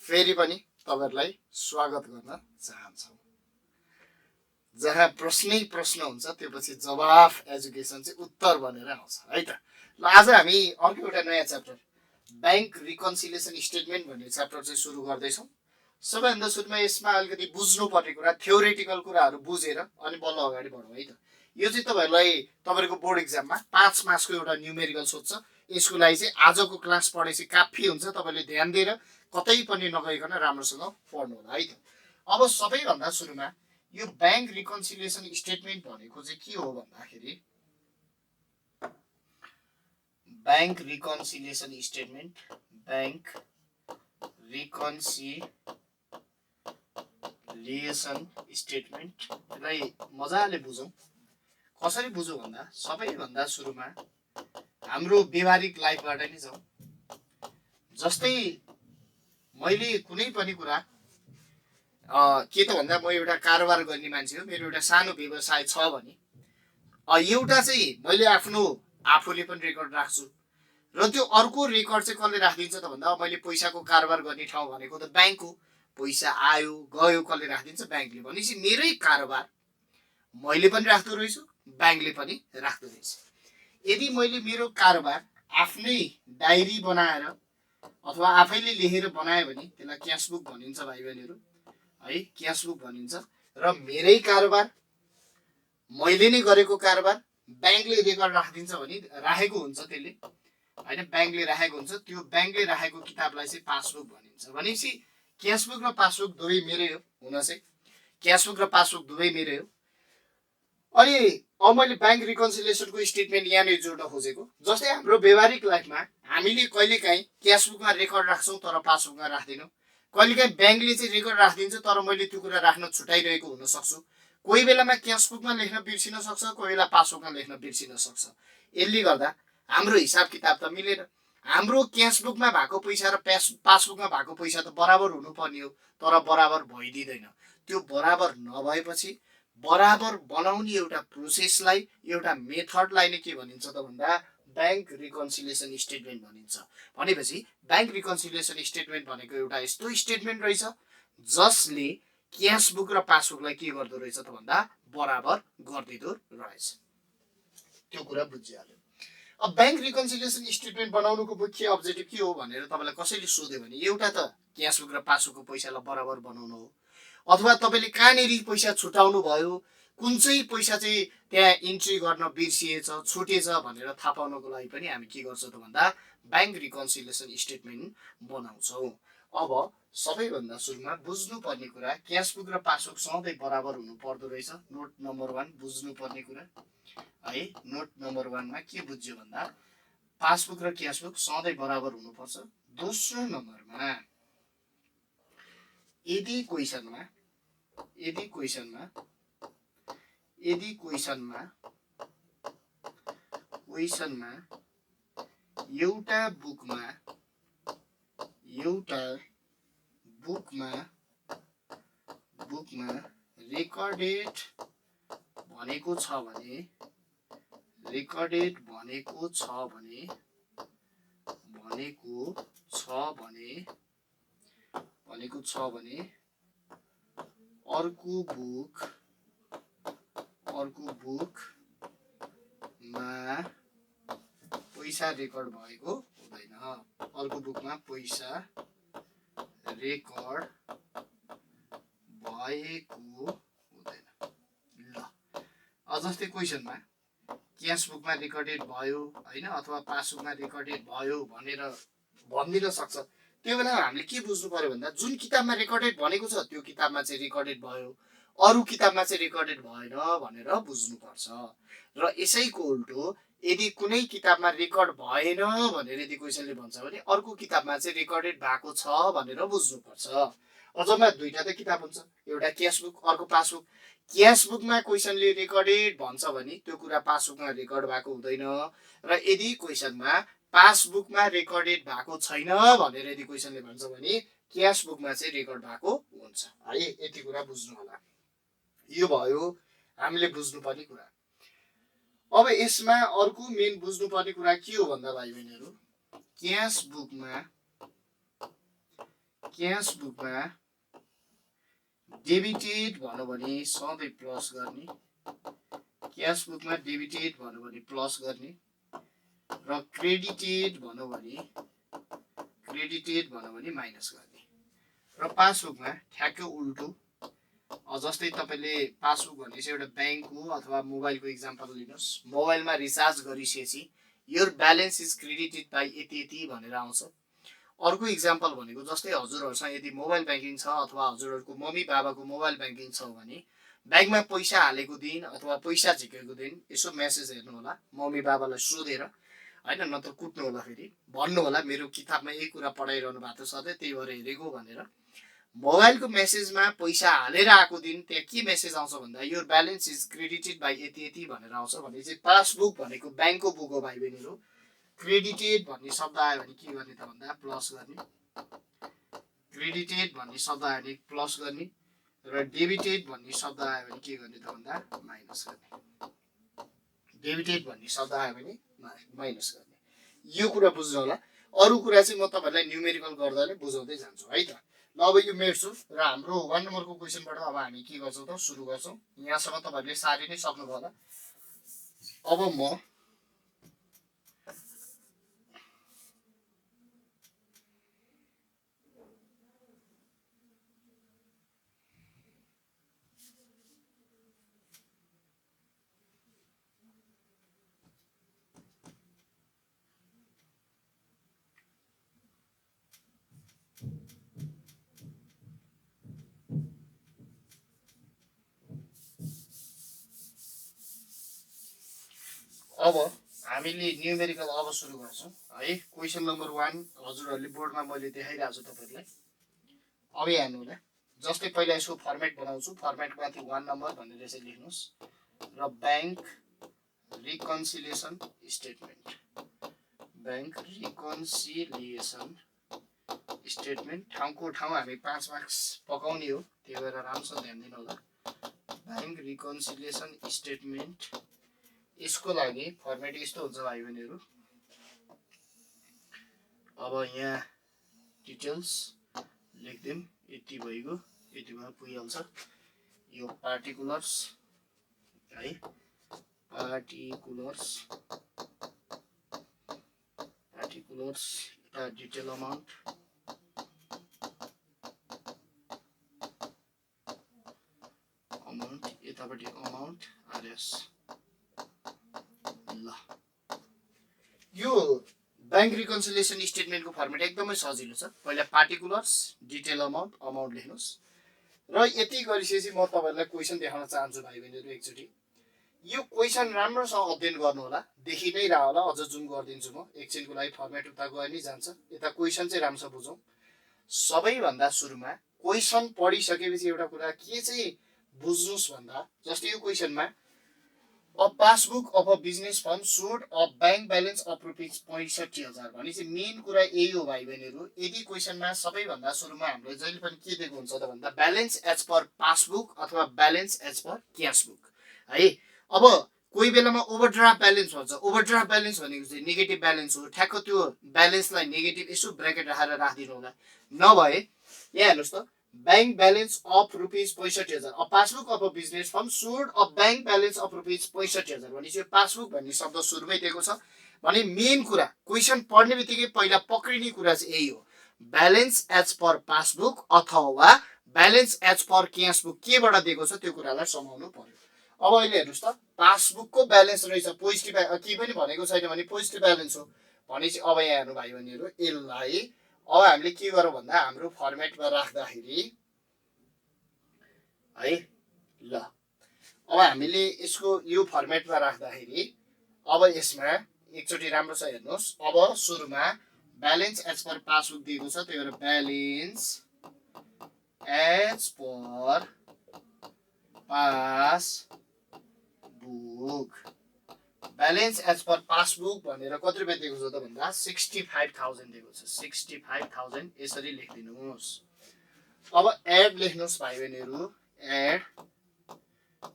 फेरि पनि तपाईहरुलाई स्वागत गर्न चाहन्छौं। जहाँ प्रश्नै प्रश्न हुन्छ त्यसपछि जवाफ एजुकेसन चाहिँ उत्तर बनेर आउँछ है त। ल आज हामी अर्को एउटा नयाँ च्याप्टर बैंक रिकन्सिलिएसन स्टेटमेन्ट भन्ने च्याप्टर चाहिँ सुरु गर्दै छौं। सबैभन्दा सुरुमा यसमा अलिकति बुझ्नुपर्ने कुरा थ्योरेटिकल कुराहरु बुझेर अनि बल्ल अगाडि बढौँ है त। यो चाहिँ तपाईहरुलाई तपाईको बोर्ड एक्जाममा 5 मार्क्सको एउटा न्युमेरिकल सोध्छ। यसको लागि चाहिँ आजको क्लास पढेपछि काफी हुन्छ। तपाईले ध्यान दिएर कतै पनि नगइकन राम्रोसँग पढ्नु होला है त। अब सबैभन्दा सुरुमा यो बैंक रिकन्सिलिएसन स्टेटमेन्ट भनेको चाहिँ के हो भन्दाखेरि bank reconciliation statement bank reconciliation statement लाई मजाले बुझौं। कसरी बुझौं भन्दा सबैभन्दा सुरुमा हाम्रो व्यवहारिक लाइफबाट नै जाउँ। जस्तै मैले कुनै पनि कुरा के त भन्दा म एउटा कारोबार गर्ने मान्छे हो, मेरो एउटा सानो व्यवसाय छ भने एउटा चाहिँ मैले आफ्नो आफूले पनि रेकर्ड राख्छु र त्यो अर्को रेकर्ड चाहिँ कसले राखिदिन्छ त भन्दा मैले पैसाको कारोबार गर्ने ठाउँ भनेको त बैंक हो। पैसा आयो गयो कसले राखिदिन्छ? बैंकले। भनेपछि मेरै कारोबार मैले पनि राख्दो रहेछु, बैंकले पनि राख्दो रहेछ। यदि मैले मेरो कारोबार आफ्नै डायरी बनाएर अथवा आफैले लेखेर बनाए भने त्यसलाई क्याश बुक भनिन्छ भाइ बहिनीहरु है, क्याश बुक भनिन्छ। र मेरै कारोबार मैले नै गरेको कारोबार बैंकले रेकर्ड राखिदिन्छ भने राखेको हुन्छ त्यसले हैन, बैंकले राखेको हुन्छ। त्यो बैंकले राखेको किताबलाई चाहिँ पासबुक भनिन्छ। भनेपछि क्याश बुक र पासबुक दुवै मेरै हो। हुन चाहिँ क्याश बुक र पासबुक दुवै मेरै हो। अनि अब मैले बैंक रिकन्सिलिएसनको स्टेटमेन्ट यहाँले जोड्न खोजेको। जस्तै हाम्रो व्यवहारिक लाइफमा हामीले कहिलेकाहीँ क्याश बुकमा रेकर्ड राख्छौं तर पासबुकमा राख्दैनौं। कहिलेकाहीँ बैंकले चाहिँ रेकर्ड राखिदिन्छ तर मैले त्यो कुरा राख्न छुटाइरहेको हुन सक्छु। कोही बेलामा क्याश बुकमा लेख्न बिर्सिन सक्छ, कोही बेला पासबुकमा लेख्न बिर्सिन सक्छ। यसले गर्दा हाम्रो हिसाब किताब त मिलेन। हाम्रो क्याश बुकमा भएको पैसा र पासबुकमा भएको पैसा त बराबर हुनुपर्ने हो, तर बराबर भइदिदैन। त्यो बराबर नभएपछि बराबर बनाउने एउटा प्रोसेसलाई एउटा मेथडलाई नै के भनिन्छ त भन्दा बैंक रिकन्सिलिएसन स्टेटमेन्ट भनिन्छ। भनेपछि बैंक रिकन्सिलिएसन स्टेटमेन्ट भनेको एउटा यस्तो स्टेटमेन्ट रहेछ जसले क्याश बुक र पासबुकलाई के गर्दो रहेछ त भन्दा बराबर गर्दिदो रहेछ। त्यो कुरा बुझिहाल्यो। अब बैंक रिकन्सिलिएसन स्टेटमेन्ट बनाउनुको मुख्य अब्जेक्टिभ के हो भनेर तपाईलाई कसैले सोध्यो भने एउटा त क्याश बुक र पासबुकको पैसालाई बराबर बनाउनु हो, अथवा तपाईले कहाँनेरि पैसा छुटाउनु भयो, कुन चाहिँ पैसा चाहिँ त्यहाँ इन्ट्री गर्न बिर्सिएछ, छुटेछ भनेर थाहा पाउनको लागि पनि हामी के गर्छौं त भन्दा बैंक रिकन्सिलिएसन स्टेटमेन्ट बनाउँछौं। अब सबैभन्दा सुरुमा बुझ्नुपर्ने कुरा क्याश बुक र पासबुक सधैँ बराबर हुनु पर्दो रहेछ। नोट नम्बर 1 बुझ्नुपर्ने कुरा है। नोट नम्बर 1 मा के बुझ्यो भन्दा पासबुक र क्याश बुक सधैँ बराबर हुनुपर्छ। दोस्रो नम्बरमा यदि क्वेशनमा एउटा बुकमा रेकर्डेड भनेको छ भने अर्को बुकमा पैसा रेकर्ड भएको हुँदैन। अर्को बुकमा पैसा रेकर्ड भएको हुँदैन। ल जस्तै क्वेशनमा क्याश बुकमा रेकर्डेड भयो हैन, अथवा पासबुकमा रेकर्डेड भयो भनेर भनिदिन सक्छ। त्यो बेला हामीले के बुझ्नु पर्यो भन्दा जुन किताबमा रेकर्डेड भनेको छ त्यो किताबमा चाहिँ रेकर्डेड भयो, अरु किताबमा चाहिँ रेकर्डेड भएन भनेर बुझ्नुपर्छ। र यसैको उल्टो यदि कुनै किताबमा रेकर्ड भएन भनेर यदि क्वेशनले भन्छ भने अर्को किताबमा चाहिँ रेकर्डेड भएको छ भनेर बुझ्नुपर्छ। अझमा दुईटा त किताब हुन्छ, एउटा क्याश बुक अर्को पासबुक। क्याश बुकमा क्वेशनले रेकर्डेड भन्छ भने त्यो कुरा पासबुकमा रेकर्ड भएको हुँदैन। र यदि क्वेशनमा पासबुकमा रेकर्डेड भएको छैन भनेर यदि क्वेशनले भन्छ भने क्याश बुकमा चाहिँ रेकर्ड भएको हुन्छ है। यति कुरा बुझ्नु होला। यो भयो हामीले बुझ्नुपर्ने कुरा। अब यसमा अर्को मेन बुझ्नुपर्ने कुरा के हो भन्दा भाइ बहिनीहरु, क्याश क्यास बुकमा डेबिटेड भन्यो भने सधैँ प्लस गर्ने, क्यास बुकमा डेबिटेड भन्यो भने प्लस गर्ने र क्रेडिटेड भन्यो भने माइनस गर्ने। र पासबुकमा ठ्याक्कै उल्टो, जस्तै तपाईँले पासबुक भन्ने चाहिँ एउटा ब्याङ्क हो अथवा मोबाइलको इक्जाम्पल लिनुहोस्। मोबाइलमा रिचार्ज गरिसकेपछि your balance is credited by यति यति भनेर आउँछ। अर्को इक्जाम्पल भनेको जस्तै हजुरहरूसँग यदि मोबाइल ब्याङ्किङ छ अथवा हजुरहरूको मम्मी बाबाको मोबाइल ब्याङ्किङ छ भने ब्याङ्कमा पैसा हालेको दिन अथवा पैसा झिकेको दिन यसो मेसेज हेर्नु होला, मम्मी बाबालाई सोधेर होइन, नत्र कुट्नु होला, फेरि भन्नु होला मेरो किताबमा यही कुरा पढाइरहनु भएको छ सधैँ त्यही भएर हेरेको भनेर। मोबाइलको मेसेजमा पैसा हालेर आएको दिन त्यहाँ के मेसेज आउँछ भन्दा your balance is credited by यति यति भनेर आउँछ भने चाहिँ पासबुक भनेको ब्याङ्कको बुक हो भाइ बहिनीहरू। क्रेडिटेड भन्ने शब्द आयो भने के गर्ने त भन्दा प्लस गर्ने, क्रेडिटेड भन्ने शब्द आयो भने प्लस गर्ने र डेबिटेड भन्ने शब्द आयो भने के गर्ने त भन्दा माइनस गर्ने, डेबिटेड भन्ने शब्द आयो भने माइनस गर्ने। यो कुरा बुझ्नु होला। अरू कुरा चाहिँ म तपाईँहरूलाई न्युमेरिकल गर्दा नै बुझाउँदै जान्छु है त। ल अब यो मेट्छु र हाम्रो 1 नम्बरको क्वेसनबाट अब हामी के गर्छौँ त सुरु गर्छौँ। यहाँसम्म तपाईँहरूले साह्रै नै सक्नुभयो होला। अब म अब हामीले न्युमेरिकल अब सुरु गर्छौँ है। क्वेसन नम्बर 1 हजुरहरूले बोर्डमा मैले देखाइरहेको छु तपाईँहरूलाई। अब हेर्नु होला, जस्तै पहिला यसको फर्मेट बनाउँछु। फर्मेटमाथि 1 नम्बर भनेर चाहिँ लेख्नुहोस् र bank reconciliation statement, bank reconciliation statement. ठाउँको ठाउँ हामी 5 मार्क्स पकाउने हो, त्यही भएर राम्रोसँग ध्यान दिनु होला। ब्याङ्क रिकन्सिलिएसन स्टेटमेन्ट, यसको लागि फर्मेट यस्तो हुन्छ भाइ बहिनीहरू। अब यहाँ डिटेल्स लेखिदिउँ, यति भइगयो, यति भएर पुगिहाल्छ। यो पार्टिकुलर्स है, पार्टिकुलर्स यता डिटेल अमाउन्ट, यतापट्टि अमाउन्ट आरएस। ल यो ब्याङ्क रिकन्सिलिएसन स्टेटमेन्टको फर्मेट एकदमै सजिलो छ। पहिला पार्टिकुलर्स, डिटेल अमाउन्ट, अमाउन्ट लेख्नुहोस् र यति गरिसकेपछि म तपाईँहरूलाई क्वेसन देखाउन चाहन्छु भाइ बहिनीहरू। एकचोटि यो क्वेसन राम्रोसँग अध्ययन गर्नु होला, देखि नै रह होला, अझ जुम गरिदिन्छु म। एकछिनको लागि फर्मेट उता गए नि जान्छ, यता क्वेसन चाहिँ राम्रोसँग बुझौँ। सबैभन्दा सुरुमा क्वेसन पढिसकेपछि एउटा कुरा के चाहिँ बुझ्नुहोस् भन्दा, जस्तै यो क्वेसनमा a passbook of a business firm showed a bank balance of rupees 65,000 भनेपछि मेन कुरा यही हो भाइ बहिनीहरू। यदि क्वेसनमा सबैभन्दा सुरुमा हामीले जहिले पनि के दिएको हुन्छ त भन्दा ब्यालेन्स एज पर पासबुक अथवा balance as per cash book है। अब कोही बेलामा ओभरड्राफ्ट ब्यालेन्स भन्छ। ओभरड्राफ्ट ब्यालेन्स भनेको चाहिँ नेगेटिभ ब्यालेन्स हो। ठ्याक्क त्यो ब्यालेन्सलाई नेगेटिभ यसो ब्रेकेट राखेर राखिदिनु होला। नभए यहाँ हेर्नुहोस् त, bank balance of rupees 65,000, a passbook of a business firm showed a bank balance of rupees 65,000 भनेपछि यो पासबुक भन्ने शब्द सुरुमै दिएको छ भने मेन कुरा क्वेसन पढ्ने बित्तिकै पहिला पक्रिने कुरा चाहिँ यही हो, ब्यालेन्स एज पर पासबुक अथवा balance as per cash book केबाट दिएको छ त्यो कुरालाई समाउनु पर्यो। अब अहिले हेर्नुहोस् त, पासबुकको ब्यालेन्स रहेछ पोजिटिभ, के पनि भनेको छैन भने पोजिटिभ ब्यालेन्स हो भनेपछि अब यहाँ हेर्नु भाइ बहिनीहरू, यसलाई अब हामीले के गरौँ भन्दा हाम्रो फर्मेटमा राख्दाखेरि है। ल अब हामीले यसको यो फर्मेटमा राख्दाखेरि अब यसमा एकचोटि राम्रोसँग हेर्नुहोस्। अब सुरुमा ब्यालेन्स एज पर पासबुक दिएको छ, त्यही भएर balance as per passbook, balance as per passbook भनेर कति रुपियाँ दिएको छ त भन्दा 65,000 दिएको छ। 65,000 यसरी लेखिदिनुहोस्। अब एड लेख्नुहोस् भाइ बहिनीहरू, एड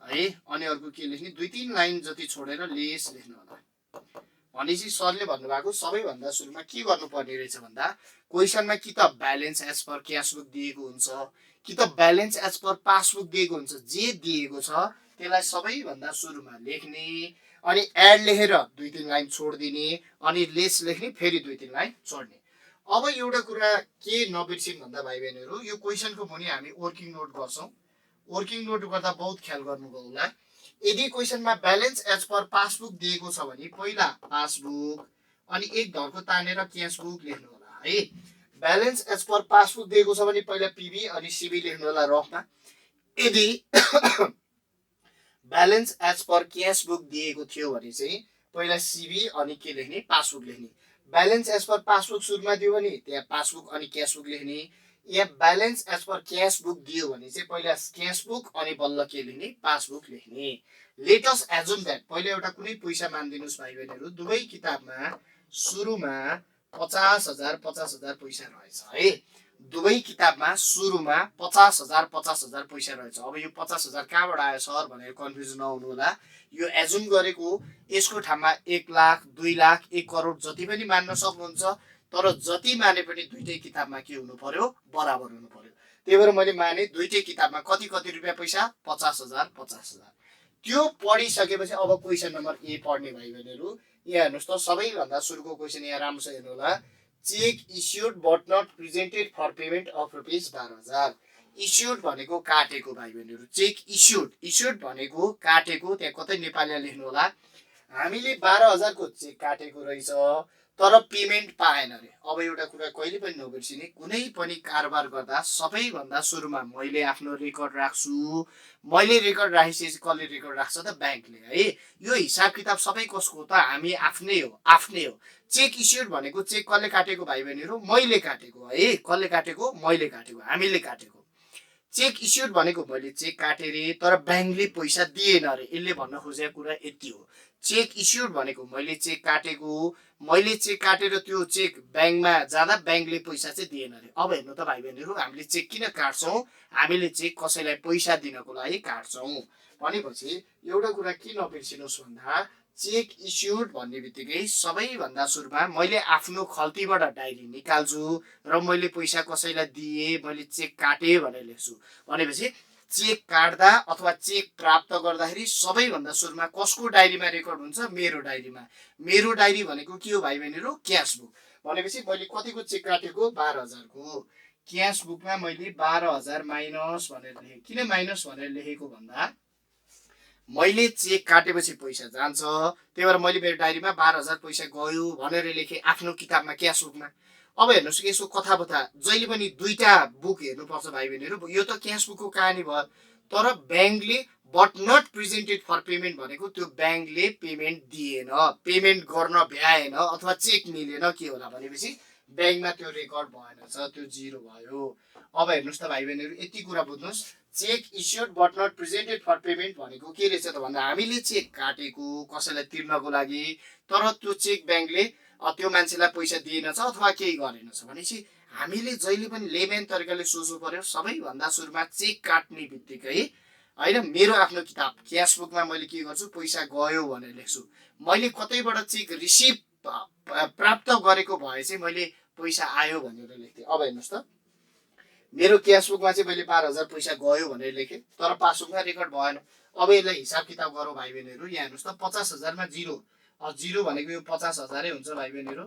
है। अनि अर्को के लेख्ने, 2-3 लाइन जति छोडेर लेस लेख्नु होला भनेपछि सरले भन्नुभएको सबैभन्दा सुरुमा के गर्नुपर्ने रहेछ भन्दा क्वेसनमा कि त balance as per cash book दिएको हुन्छ कि त ब्यालेन्स एज पर पासबुक दिएको हुन्छ, जे दिएको छ त्यसलाई सबैभन्दा सुरुमा लेख्ने, अनि एड लेखेर 2-3 लाइन छोडिदिने, अनि लेस लेख्ने, फेरि 2-3 लाइन छोड्ने। अब एउटा कुरा के नबिर्सिनु भन्दा भाइ बहिनीहरू, यो क्वेसनको मुनि हामी वर्किङ नोट गर्छौँ। वर्किङ नोट गर्दा बहुत ख्याल गर्नुभयो होला। यदि क्वेसनमा ब्यालेन्स एज पर पासबुक दिएको छ भने पहिला पासबुक अनि एक धर्को तानेर क्यास बुक लेख्नु होला है। ब्यालेन्स एज पर पासबुक दिएको छ भने पहिला पिबी अनि सिबी लेख्नु होला रफमा। यदि balance as per cash book दिएको थियो भने चाहिँ पहिला सिबी अनि के लेख्ने, पासबुक लेख्ने। ब्यालेन्स एज पर पासबुक सुरुमा दियो भने त्यहाँ पासबुक अनि क्यास बुक लेख्ने। या balance as per cash book दियो भने चाहिँ पहिला क्यास बुक अनि बल्ल के लेख्ने, पासबुक लेख्ने। लेट अस एजुम दैट, पहिला एउटा कुनै पैसा मानिदिनुस् भाइ बहिनीहरू, दुवै किताबमा सुरुमा 50,000 50,000 पैसा रहेछ है। दुवै किताबमा सुरुमा 50,000 50,000 पैसा रहेछ। अब यो 50,000 कहाँबाट आयो सर भनेर कन्फ्युज नहुनु होला। यो एजुम गरेको यसको ठाउँमा 1 लाख 2 लाख 1 करोड जति पनि मान्न सक्नुहुन्छ, तर जति माने पनि दुईटै किताबमा के हुनु पर्यो, बराबर हुनु पर्यो। त्यही भएर मैले माने दुईटै किताबमा कति कति रुपियाँ पैसा, 50,000 50,000। त्यो पढिसकेपछि अब क्वेसन नम्बर ए पढ्ने भाइ बहिनीहरू। यहाँ हेर्नुहोस् त, सबैभन्दा सुरुको क्वेसन यहाँ राम्रोसँग हेर्नु होला। Cheque issued but not presented for payment of ₹12,000। Issued भनेको काटेको भाइ बहिनीहरू। चेक इस्युड, इस्युड भनेको काटेको, त्यहाँ कतै नेपालीमा लेख्नु होला। हामीले 12,000 को चेक काटेको रहेछ तर पेमेन्ट पाएन रे। अब एउटा कुरा कहिले पनि नबिर्सिने, कुनै पनि कारोबार गर्दा सबैभन्दा सुरुमा मैले आफ्नो रेकर्ड राख्छु। मैले रेकर्ड राखेपछि कसले रेकर्ड राख्छ त, ब्याङ्कले है। यो हिसाब किताब सबै कसको त, हामी आफ्नै हो, आफ्नै हो। चेक इस्युड भनेको चेक कसले काटेको भाइ बहिनीहरू, मैले काटेको है। कसले काटेको, मैले काटेको, हामीले काटेको। चेक इस्युड भनेको मैले चेक काटे रे तर ब्याङ्कले पैसा दिएन रे। यसले भन्न खोजेको कुरा यति हो। चेक इस्युड भनेको मैले चेक काटेको, मैले चेक काटेर त्यो चेक ब्याङ्कमा जाँदा ब्याङ्कले पैसा चाहिँ दिएन रे। अब हेर्नु त भाइ बहिनीहरू, हामीले चेक किन काट्छौँ, हामीले चेक कसैलाई पैसा दिनको लागि काट्छौँ भनेपछि एउटा कुरा के नबिर्सिनुहोस् भन्दा चेक इस्युड भन्ने बित्तिकै सबैभन्दा सुरुमा मैले आफ्नो खल्तीबाट डायरी निकाल्छु र मैले पैसा कसैलाई दिएँ, मैले चेक काटेँ भनेर लेख्छु। भनेपछि चेक काट्दा अथवा चेक प्राप्त गर्दाखेरि सबैभन्दा सुरुमा कसको डायरीमा रेकर्ड हुन्छ, मेरो डायरीमा। मेरो डायरी भनेको के हो भाइ बहिनीहरू, क्यास बुक। भनेपछि मैले कतिको चेक काटेको, 12,000 को। क्यास बुकमा मैले 12,000 माइनस भनेर लेखेँ। किन माइनस भनेर लेखेको भन्दा मैले चेक काटेपछि पैसा जान्छ, त्यही भएर मैले मेरो डायरीमा 12,000 पैसा गयो भनेर लेखेँ आफ्नो किताबमा, क्यास बुकमा। अब हेर्नुहोस् यसो कथाबथा जहिले पनि दुईटा बुक हेर्नुपर्छ भाइ बहिनीहरू। यो त क्यास बुकको कहानी भयो, तर ब्याङ्कले but not presented for payment भनेको त्यो ब्याङ्कले पेमेन्ट दिएन, पेमेन्ट गर्न भ्याएन अथवा चेक मिलेन, के होला भनेपछि ब्याङ्कमा त्यो रेकर्ड भएन छ, त्यो जिरो भयो। अब हेर्नुहोस् त भाइ बहिनीहरू, यति कुरा बुझ्नुहोस्। Cheque issued but not presented for payment भनेको के रहेछ त भन्दा हामीले चेक काटेको कसैलाई तिर्नको लागि, तर त्यो चेक ब्याङ्कले त्यो मान्छेलाई पैसा दिएन छ अथवा केही गरेन छ। भनेपछि हामीले जहिले पनि लेमेन तरिकाले सोच्नु पर्यो। सबैभन्दा सुरुमा चेक काट्ने बित्तिकै होइन, मेरो आफ्नो किताब क्यास बुकमा मैले के गर्छु, पैसा गयो भनेर लेख्छु। मैले कतैबाट चेक रिसिभ प्राप्त गरेको भए चाहिँ मैले पैसा आयो भनेर लेख्थेँ। अब हेर्नुहोस् त, मेरो क्यास बुकमा चाहिँ मैले 12,000 पैसा गयो भनेर लेखेँ तर पासबुकमा रेकर्ड भएन। अब यसलाई हिसाब किताब गरौँ भाइ बहिनीहरू। यहाँ हेर्नुहोस् त, 50,000 मा जिरो, जिरो भनेको यो 50,000 हुन्छ भाइ बहिनीहरू।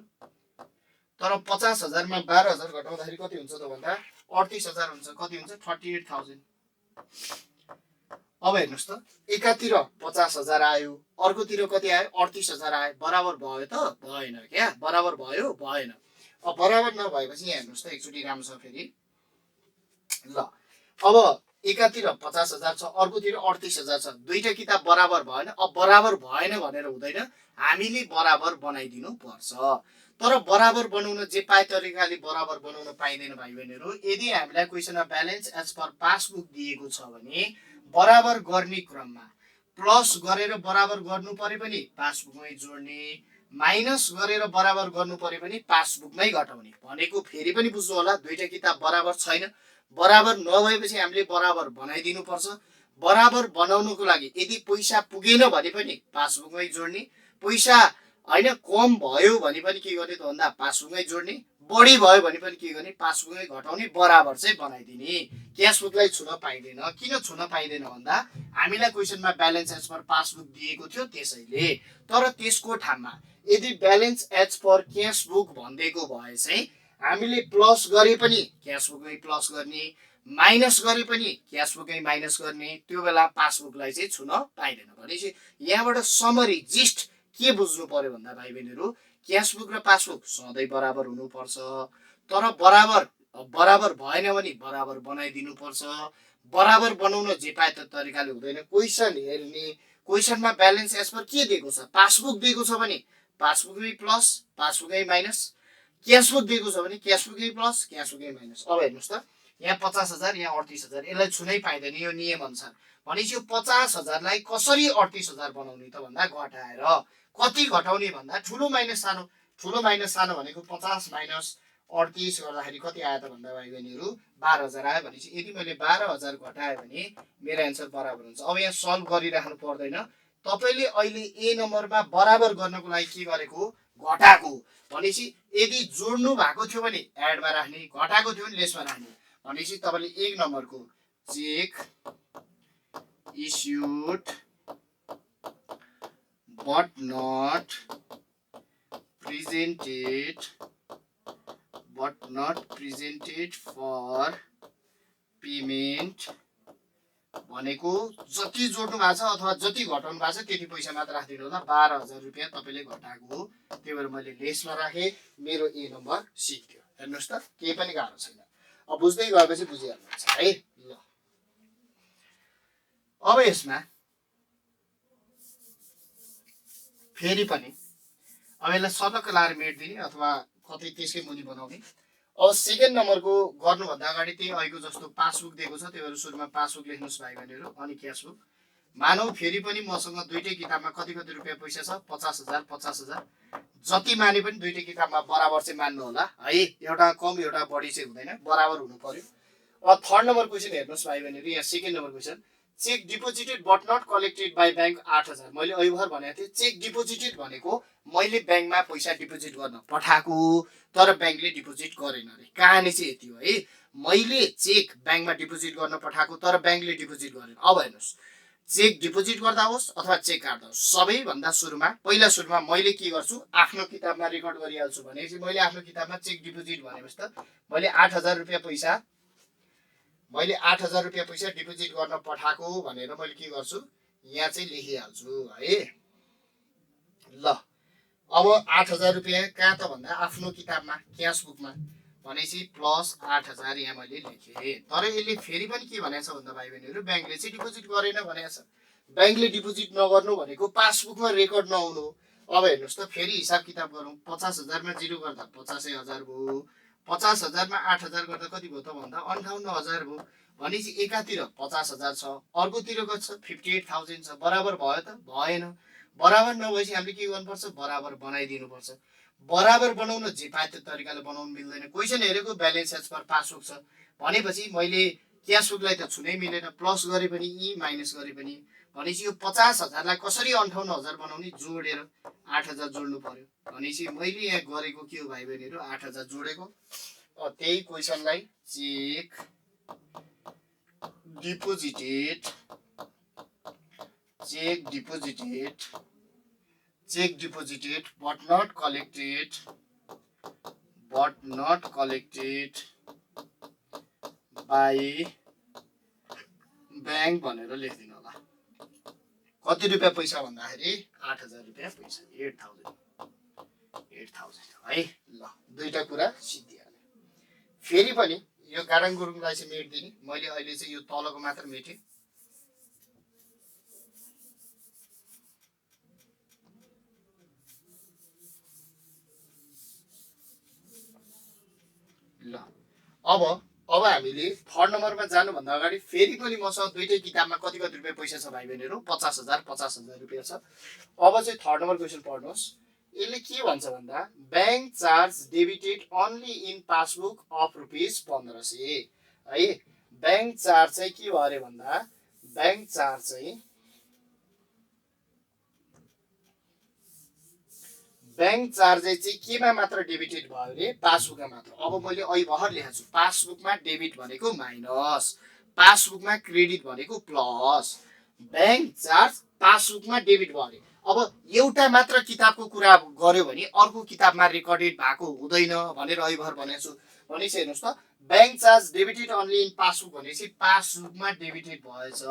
तर 50,000 मा 12,000 घटाउँदाखेरि कति हुन्छ त भन्दा 38,000 हुन्छ। कति हुन्छ, 38,000। अब हेर्नुहोस् त, एकातिर 50,000 आयो, अर्कोतिर कति आयो, 38,000 आयो। बराबर भयो त, भएन क्या। बराबर भयो, भएन। अब बराबर नभएपछि यहाँ हेर्नुहोस् त एकचोटि राम्रो छ फेरि। ल अब एकातिर 50,000 छ, अर्कोतिर 38,000 छ। दुईटा किताब बराबर भएन। अब बराबर भएन भनेर हुँदैन, हामीले बराबर बनाइदिनु पर्छ। तर बराबर बनाउन जे पाए तरिकाले बराबर बनाउन पाइँदैन भाइ बहिनीहरू। यदि हामीलाई क्वेसनमा ब्यालेन्स एज पर पासबुक दिएको छ भने बराबर गर्ने क्रममा प्लस गरेर बराबर गर्नु पर्यो पनि पासबुकमै जोड्ने, माइनस गरेर बराबर गर्नु पर्यो पनि पासबुकमै घटाउने। भनेको फेरि पनि बुझ्नु होला, दुईटा किताब बराबर छैन। बराबर नभएपछि हामीले बराबर बनाइदिनु पर्छ। बराबर बनाउनुको लागि यदि पैसा पुगेन भने पनि पासबुकमै जोड्ने, पैसा होइन कम भयो भने पनि के गर्ने त भन्दा पासबुकमै जोड्ने, बढी भयो भने पनि के गर्ने पासबुकमै घटाउने, बराबर चाहिँ बनाइदिने। क्यासबुकलाई छुन पाइँदैन। किन छुन पाइँदैन भन्दा हामीलाई क्वेसनमा ब्यालेन्स एज पर पासबुक दिएको थियो त्यसैले। तर त्यसको ठाउँमा यदि ब्यालेन्स एज पर क्यासबुक भनिदिएको भए चाहिँ हामीले प्लस गरे पनि क्यासबुकमै प्लस गर्ने, माइनस गरे पनि क्यासबुकमै माइनस गर्ने, त्यो बेला पासबुकलाई चाहिँ छुन पाइँदैन। भनेपछि यहाँबाट समरी जिस्ट के बुझ्नु पर्यो भन्दा भाइ बहिनीहरू, क्यासबुक र पासबुक सधैँ बराबर हुनुपर्छ। तर बराबर भएन भने बराबर बनाइदिनु पर्छ। बराबर बनाउन जे पाए त्यो तरिकाले हुँदैन। क्वेसन हेर्ने, क्वेसनमा ब्यालेन्स एज पर के दिएको छ, पासबुक दिएको छ भने पासबुकमै प्लस पासबुकमै माइनस, क्यासबुक दिएको छ भने क्यासबुकै प्लस क्यासबुकै माइनस। अब हेर्नुहोस् त यहाँ 50,000 यहाँ 38,000, यसलाई छुनै पाइँदैन यो नियम अनुसार। भनेपछि यो 50,000लाई कसरी 38,000 बनाउने त भन्दा घटाएर। कति घटाउने भन्दा ठुलो माइनस सानो, ठुलो माइनस सानो भनेको 50 माइनस 38 गर्दाखेरि कति आयो त भन्दा भाइ बहिनीहरू 12,000 आयो। भनेपछि यदि मैले 12,000 घटाएँ भने मेरो एन्सर बराबर हुन्छ। अब यहाँ सल्भ गरिराख्नु पर्दैन। तपाईँले अहिले ए नम्बरमा बराबर गर्नको लागि के गरेको, घटाएको। भनेपछि यदि जोड्नु भएको थियो भने एडमा राख्ने, घटाएको थियो भने लेसमा राख्ने। भनेपछि तपाईँले 1 नम्बरको check issued but not presented for payment भनेको जति जोड्नु भएको छ अथवा जति घटाउनु भएको छ त्यति पैसा मात्र राखिदिनु होला। 12,000 रुपियाँ तपाईँले घटाएको हो, त्यही भएर मैले लेसमा राखेँ। मेरो ए नम्बर सिक्यो। हेर्नुहोस् त केही पनि गाह्रो छैन। अब बुझ्दै गएपछि बुझिहाल्नुहुन्छ है। ल अब यसमा फेरि पनि अब यसलाई सटक्क लाएर मेट्दिने अथवा कतै त्यसकै मुनि बनाउने। अब सेकेन्ड नम्बरको गर्नुभन्दा अगाडि त्यही अहिलेको जस्तो पासबुक दिएको छ, त्यही भएर सुरुमा पासबुक लेख्नुहोस् भाइ बहिनीहरू, अनि क्यासबुक। मानौ फेरि पनि मसँग दुईटै किताबमा कति कति रुपियाँ पैसा छ, 50,000 50,000। जति माने पनि दुईटै किताबमा बराबर चाहिँ मान्नु होला है। एउटा कम एउटा बढी चाहिँ हुँदैन, बराबर हुनु पर्यो। अब थर्ड नम्बर क्वेसन हेर्नुहोस् भाइ बहिनीहरू, यहाँ second number question, cheque deposited but not collected by bank 8,000। मैले अघि भर भनेको थिएँ चेक डिपोजिटेड भनेको मैले ब्याङ्कमा पैसा डिपोजिट गर्न पठाएको तर ब्याङ्कले डिपोजिट गरेन अरे। कहानी चाहिँ यति हो है। मैले चेक ब्याङ्कमा डिपोजिट गर्न पठाएको तर ब्याङ्कले डिपोजिट गरेन। अब हेर्नुहोस्, चेक डिपोजिट गर्दा होस् अथवा चेक काट्दा होस्, सबैभन्दा सुरुमा पहिला सुरुमा मैले के गर्छु, आफ्नो किताबमा रेकर्ड गरिहाल्छु। भनेपछि मैले आफ्नो किताबमा चेक डिपोजिट भनेपछि त मैले 8,000 रुपियाँ पैसा डिपोजिट गर्न पठाएको भनेर मैले के गर्छु, यहाँ चाहिँ लेखिहाल्छु है। ल अब 8,000 रुपियाँ कहाँ त भन्दा आफ्नो किताबमा क्यासबुकमा, भनेपछि प्लस 8,000 यहाँ मैले लेखेँ। तर यसले फेरि पनि के भनेको छ भन्दा भाइ बहिनीहरू, ब्याङ्कले चाहिँ डिपोजिट गरेन भनेको छ। ब्याङ्कले डिपोजिट नगर्नु भनेको पासबुकमा रेकर्ड नहुनु। अब हेर्नुहोस् त फेरि हिसाब किताब गरौँ। 50,000मा 0 गर्दा 50,000 भयो, 50,000मा 8,000 गर्दा कति भयो त भन्दा 58,000 भयो। भनेपछि एकातिर 50,000 छ, अर्कोतिर कति छ 58,000 छ। बराबर भयो त भएन। बराबर नभएपछि हामीले के गर्नुपर्छ, बराबर बनाइदिनुपर्छ। बराबर बनाउन जे पाए त्यो तरिकाले बनाउनु मिल्दैन। क्वेसन हेरेको ब्यालेन्स एज पर पासबुक छ भनेपछि मैले क्यासबुकलाई त छुनै मिलेन, प्लस गरे पनि माइनस गरे पनि। भनेपछि यो 50,000लाई कसरी 58,000 बनाउने, जोडेर 8,000 जोड्नु पर्यो। भनेपछि मैले यहाँ गरेको के हो भाइ बहिनीहरू, 8,000 जोडेको। त्यही क्वेसनलाई cheque deposited but not collected by bank भनेर लेखिदिनु होला। कति रुपियाँ पैसा भन्दाखेरि 8,000 रुपियाँ पैसा, 8,000 है। ल दुईटा कुरा सिद्धिहाल्यो। फेरि पनि यो गाडाङ गुरुङलाई चाहिँ मेट्दिने। मैले अहिले चाहिँ यो तलको मात्र मेटेँ। ल अब हामीले थर्ड नम्बरमा जानुभन्दा अगाडि फेरि पनि मसँग दुईटै किताबमा कति कति रुपियाँ पैसा छ भाइ बहिनीहरू, 50,000 रुपियाँ छ। अब चाहिँ थर्ड नम्बर क्वेसन पढ्नुहोस्। यसले के भन्छ भन्दा bank charge debited only in passbook of ₹1500 है। ब्याङ्क चार्ज चाहिँ के भयो अरे भन्दा, ब्याङ्क चार्ज चाहिँ ब्याङ्क चार्जेस चाहिँ केमा मात्र डेबिटेड भयो अरे पासबुकमा मात्र। अब मैले अहिले भर्खर लेखेको छु पासबुकमा डेबिट भनेको माइनस, पासबुकमा क्रेडिट भनेको प्लस, ब्याङ्क चार्ज पासबुकमा डेबिट भयो अरे। अब एउटा मात्र किताबको कुरा गर्यो भने अर्को किताबमा रेकर्डेड भएको हुँदैन भनेर अहिले भर्खर भनेको छु। भनेपछि हेर्नुहोस् त bank charge debited only in passbook भनेपछि पासबुकमा डेबिटेड भएछ,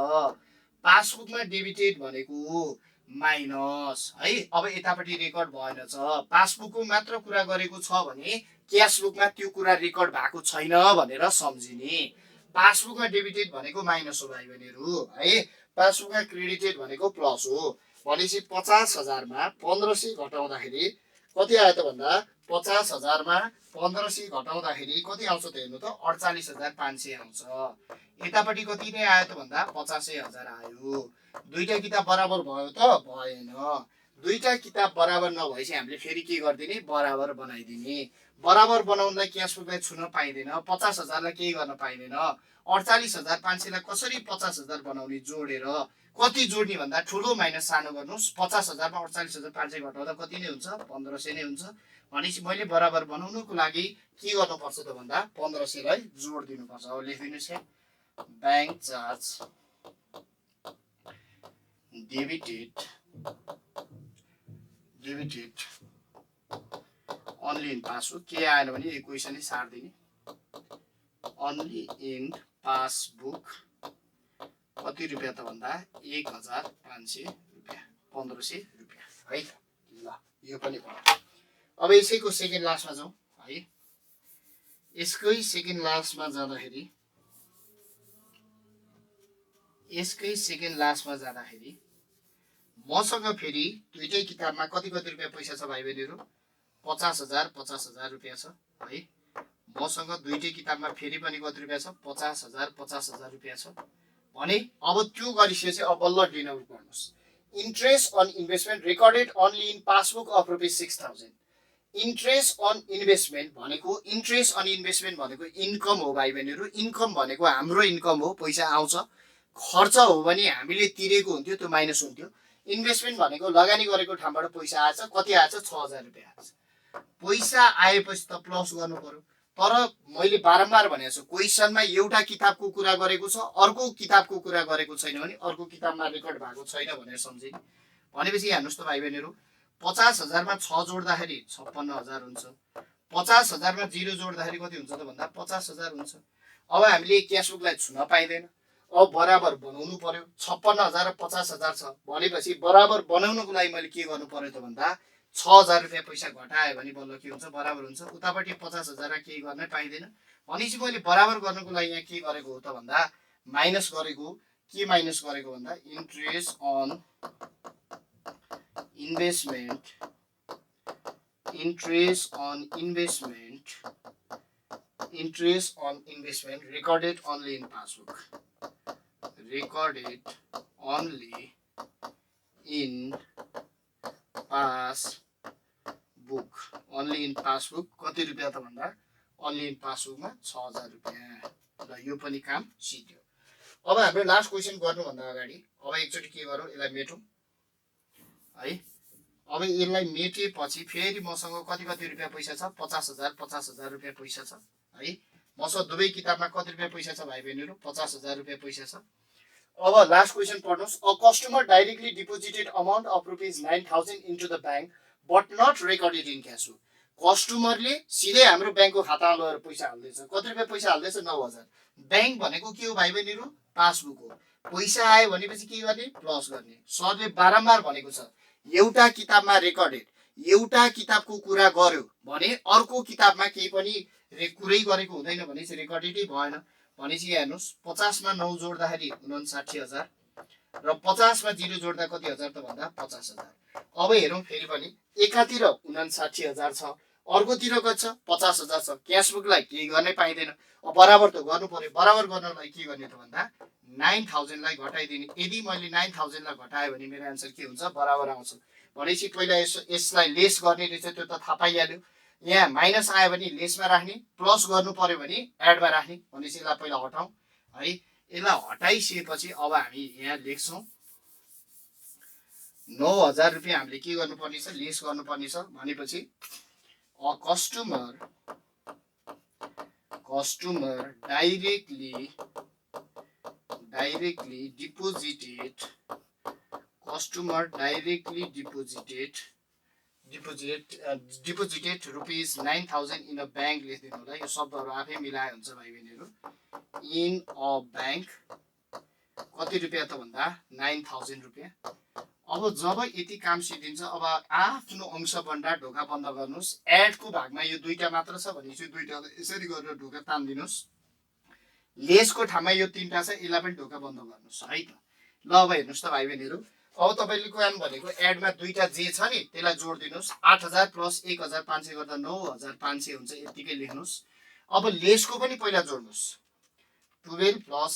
पासबुकमा डेबिटेड भनेको माइनस है। अब यतापट्टि रेकर्ड भएन छ, पासबुकको मात्र कुरा गरेको छ भने क्यासबुकमा त्यो कुरा रेकर्ड भएको छैन भनेर सम्झिने। पासबुकमा डेबिटेड भनेको माइनस हो भाइ बहिनीहरू है, पासबुकमा क्रेडिटेड भनेको प्लस हो। भनेपछि 50,000 मा 1500 घटाउँदाखेरि कति आयो त भन्दा 50,000 मा 1500 घटाउँदाखेरि कति आउँछ त हेर्नु त 48,500 आउँछ। यतापट्टि कति नै आयो त भन्दा 85,000 आयो। दुईटा किताब बराबर भयो त भएन। दुईटा किताब बराबर नभएपछि हामीले फेरि के गर्दिने बराबर बनाइदिने। बराबर बनाउनलाई क्यासबुकलाई छुन पाइँदैन, 50,000 लाई केही गर्न पाइँदैन। 48,500 लाई कसरी 50,000 बनाउने जोडेर कति जोड्ने भन्दा ठुलो माइनस सानो गर्नुस्। 50,000 मा 48,500 घटाउँदा कति नै हुन्छ 1500 नै हुन्छ। भनेपछि मैले बराबर बनाउनुको लागि के गर्नुपर्छ त भन्दा 1500 लाई जोड दिनुपर्छ। अब लेखिदिनुस् है bank charge debited only in passbook के आएन भने इक्वेसनै सार्दिने। ओन्ली इन पासबुक कति रुपियाँ त भन्दा 1,500 रुपियाँ 1500 रुपियाँ है त। ल यो पनि भयो। अब यसैको सेकेन्ड लास्टमा जाउँ है। यसकै सेकेन्ड लास्टमा जाँदाखेरि मसँग फेरि दुईटै किताबमा कति रुपियाँ पैसा छ भाइ बहिनीहरू 50,000 रुपियाँ छ है। मसँग दुईटै किताबमा फेरि पनि कति रुपियाँ छ 50,000 रुपियाँ छ भने अब त्यो गरिसकेपछि अब बल्ल डिनोट गर्नुस्। Interest on investment recorded only in passbook of ₹6,000। Interest on investment भनेको इन्कम हो भाइ बहिनीहरू। इन्कम भनेको हाम्रो इन्कम हो, पैसा आउँछ। खर्च हो भने हामीले तिरेको हुन्थ्यो त्यो माइनस हुन्थ्यो। इन्भेस्टमेन्ट भनेको लगानी गरेको ठाउँबाट पैसा आएछ, कति आएछ 6,000 रुपियाँ आएछ। पैसा आएपछि त प्लस गर्नु पर्यो। तर मैले बारम्बार भनेको छु क्वेसनमा एउटा किताबको कुरा गरेको छ अर्को किताबको कुरा गरेको छैन भने अर्को किताबमा रेकर्ड भएको छैन भनेर सम्झिने। भनेपछि हेर्नुहोस् त भाइ बहिनीहरू 50,000 मा 6 जोड्दाखेरि 56,000 हुन्छ। 50,000 मा 0 जोड्दाखेरि कति हुन्छ त भन्दा 50,000 हुन्छ। अब हामीले क्यासबुकलाई छुन पाइँदैन, अब बराबर बनाउनु पर्यो। 56,000 र 50,000 छ भनेपछि बराबर बनाउनुको लागि मैले के गर्नु पर्यो त भन्दा 6,000 रुपियाँ पैसा घटायो भने बल्ल के हुन्छ बराबर हुन्छ। उतापट्टि 50,000 केही गर्न पाइँदैन। भनेपछि मैले बराबर गर्नुको लागि यहाँ के गरेको हो त भन्दा माइनस गरेको। के माइनस गरेको भन्दा interest on investment recorded only in passbook only in passbook कति रुपियाँ त भन्दा ओन्ली इन पासबुकमा 6,000 रुपियाँ। ल यो पनि काम सिद्धियो। अब हाम्रो लास्ट क्वेसन गर्नुभन्दा अगाडि अब एकचोटि के गरौँ यसलाई मेटौँ है। अब यसलाई मेटेपछि फेरि मसँग कति रुपियाँ पैसा छ 50,000 रुपियाँ पैसा छ है। मसँग दुवै किताबमा कति रुपियाँ पैसा छ भाइ बहिनीहरू 50,000 रुपियाँ पैसा छ। अब लास्ट क्वेसन पढ्नुहोस्। A customer directly deposited amount of ₹9,000 into the bank but not recorded in cash book. कस्टमरले सिधै हाम्रो ब्याङ्कको खातामा लगेर पैसा हाल्दैछ। कति रुपियाँ पैसा हाल्दैछ 9,000। ब्याङ्क भनेको के हो भाइ बहिनीहरू पासबुक हो। पैसा आयो भनेपछि के गर्ने प्लस गर्ने। सरले बारम्बार भनेको छ एउटा किताबमा रेकर्डेड एउटा किताबको कुरा गर्यो भने अर्को किताबमा केही पनि कुरै गरेको हुँदैन भनेपछि रेकर्डेडै भएन। भनेपछि हेर्नुहोस् 50 मा 9 जोड्दाखेरि 59,000 र 50 मा 0 जोड्दा कति हजार त भन्दा 50,000। अब हेरौँ फेरि पनि एकातिर 59,000 छ अर्कोतिर कति छ 50,000 छ। क्यासबुकलाई केही गर्नै पाइँदैन। अब बराबर त गर्नु पर्यो। बराबर गर्नलाई के गर्ने त भन्दा 9,000 लाई घटाइदिने। यदि मैले 9,000 लाई घटाएँ भने मेरो आन्सर के हुन्छ बराबर आउँछ। भनेपछि पहिला यसलाई लेस गर्ने रहेछ त्यो त थाहा पाइहाल्यो। यहाँ माइनस आयो भने लेसमा राख्ने, प्लस गर्नु पर्यो भने एडमा राख्ने। भनेपछि यसलाई पहिला हटाउँ है। यसलाई हटाइसकेपछि अब हामी यहाँ लेख्छौँ 9,000 रुपियाँ हामीले के गर्नुपर्ने छ, लेस गर्नुपर्ने छ भनेपछि a customer directly deposited rupees 9,000 in a bank लेख्दिनु होला। यो शब्दहरु आफै मिलाए हुन्छ भाइ बहिनीहरु। इन अ बैंक कति रुपियाँ त भन्दा 9,000 रुपियाँ। अब जब यति काम सिद्धिन्छ, अब आफ्नो अंश बन्डा ढोका बन्द गर्नुस्। एडको भागमा यो दुईटा मात्र छ भनेपछि दुईटालाई यसरी गरेर ढोका तान्दिनुस्। लेसको ठाउँमा यो तीनटा छ, यसलाई पनि ढोका बन्द गर्नुस् है त। ल अब हेर्नुस् त भाइ बहिनीहरु, अब तपाईले काम भनेको एडमा दुईटा जे छ नि त्यसलाई जोड्दिनुस्। 8,000 प्लस 1,500 गर्दा 9,500 हुन्छ, यतिकै लेख्नुस्। अब लेसको पनि पहिला जोड्नुस्। 12 प्लस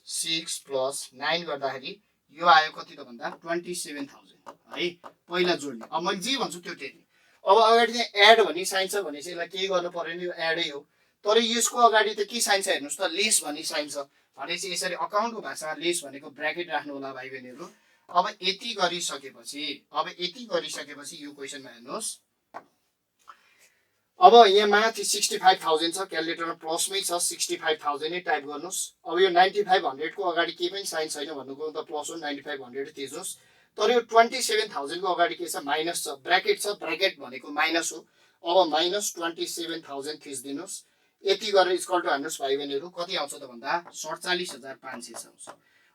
6 प्लस 9 गर्दाखेरि यो आयो कति त भन्दा 27,000 है। पहिला जोड्ने। अब मैले जे भन्छु त्यो टेर्ने। अब अगाडि चाहिँ एड भन्ने साइन छ भनेपछि यसलाई के गर्नु पर्यो नि, यो एडै हो। तर यसको अगाडि त के साइन छ हेर्नुस् त, लेस भन्ने साइन छ भनेपछि यसरी अकाउन्टको भाषामा लेस भनेको ब्र्याकेट राख्नु होला भाइ बहिनीहरु। अब यति गरिसकेपछि यो क्वेशनमा हेर्नुस्। अब यहाँ माथि 65,000 छ, क्यालकुलेटरमा प्लसमै छ, 65,000 नै टाइप गर्नुस्। अब यो 9500 को अगाडि केही पनि साइन छैन भन्नुको त प्लस हो, 9500 थिच्नुस्। तर यो 27,000 को अगाडि के छ, माइनस छ, ब्र्याकेट छ, ब्र्याकेट भनेको माइनस हो। अब माइनस 27,000 थिच्दिनुस्। यति गरेर इक्वल टु हाल्नुस् भाइ बहिनीहरु, कति आउँछ त भन्दा 47,500 आउँछ।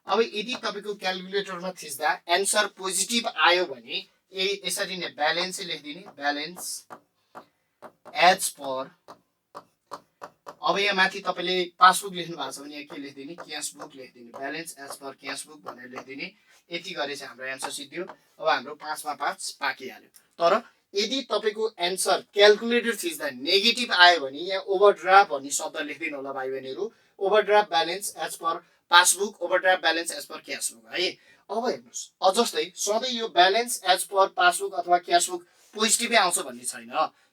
अब यदि तपाईको क्यालकुलेटरमा थिच्दा एन्सर पोजिटिभ आयो भने यसरी नै ब्यालेन्सै लेख्दिने, ब्यालेन्स एज पर। अब यहाँ माथि तपाईले पासबुक लेख्नु भएको छ भने यहाँ के लेख्दिने, क्याश बुक लेख्दिने, balance as per cash book भनेर लेख्दिने। यति गरे चाहिँ हाम्रो एन्सर सिद्धियो। अब हाम्रो 5 मा 5 पाकिहाल्यो। तर यदि तपाईको एन्सर क्यालकुलेटर थिच्दा नेगेटिभ आयो भने यहाँ ओभरड्राफ्ट भन्ने शब्द लेख्दिनु होला भाइ बहिनीहरु। Overdraft balance as per passbook, overdraft balance as per cash book है। अब हेर्नुस्, जस्तै सधैँ यो ब्यालेन्स एज पर पासबुक अथवा क्याश बुक पोजिटिभै आउँछ भन्ने छैन।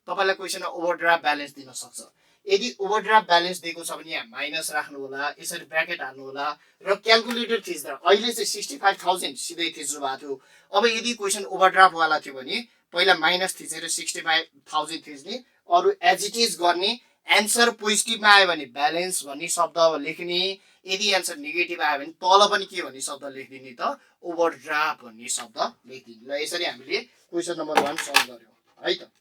तपाईलाई क्वेशनमा ओभरड्राफ्ट ब्यालेन्स दिन सक्छ। यदि ओभरड्राफ्ट ब्यालेन्स दिएको छ भने यहाँ माइनस राख्नु होला, यसरी ब्र्याकेट हाल्नु होला। र क्यालकुलेटर थिच्दा अहिले चाहिँ 65,000 सिधै थिच्नु भएको थियो। अब यदि क्वेशन ओभरड्राफ्ट वाला थियो भने पहिला माइनस थिचेर 65,000 थिच्ने, अरु एज इट इज गर्ने। एन्सर पोजिटिभमा आयो भने ब्यालेन्स भन्ने शब्द लेख्ने। यदि एन्सर नेगेटिभ आयो भने तल पनि के भन्ने शब्द लेख्दिने त, ओभरड्राफ्ट भन्ने शब्द लेख्दिने। ल यसरी हामीले क्वेशन नम्बर 1 सल्भ गर्यौं है त।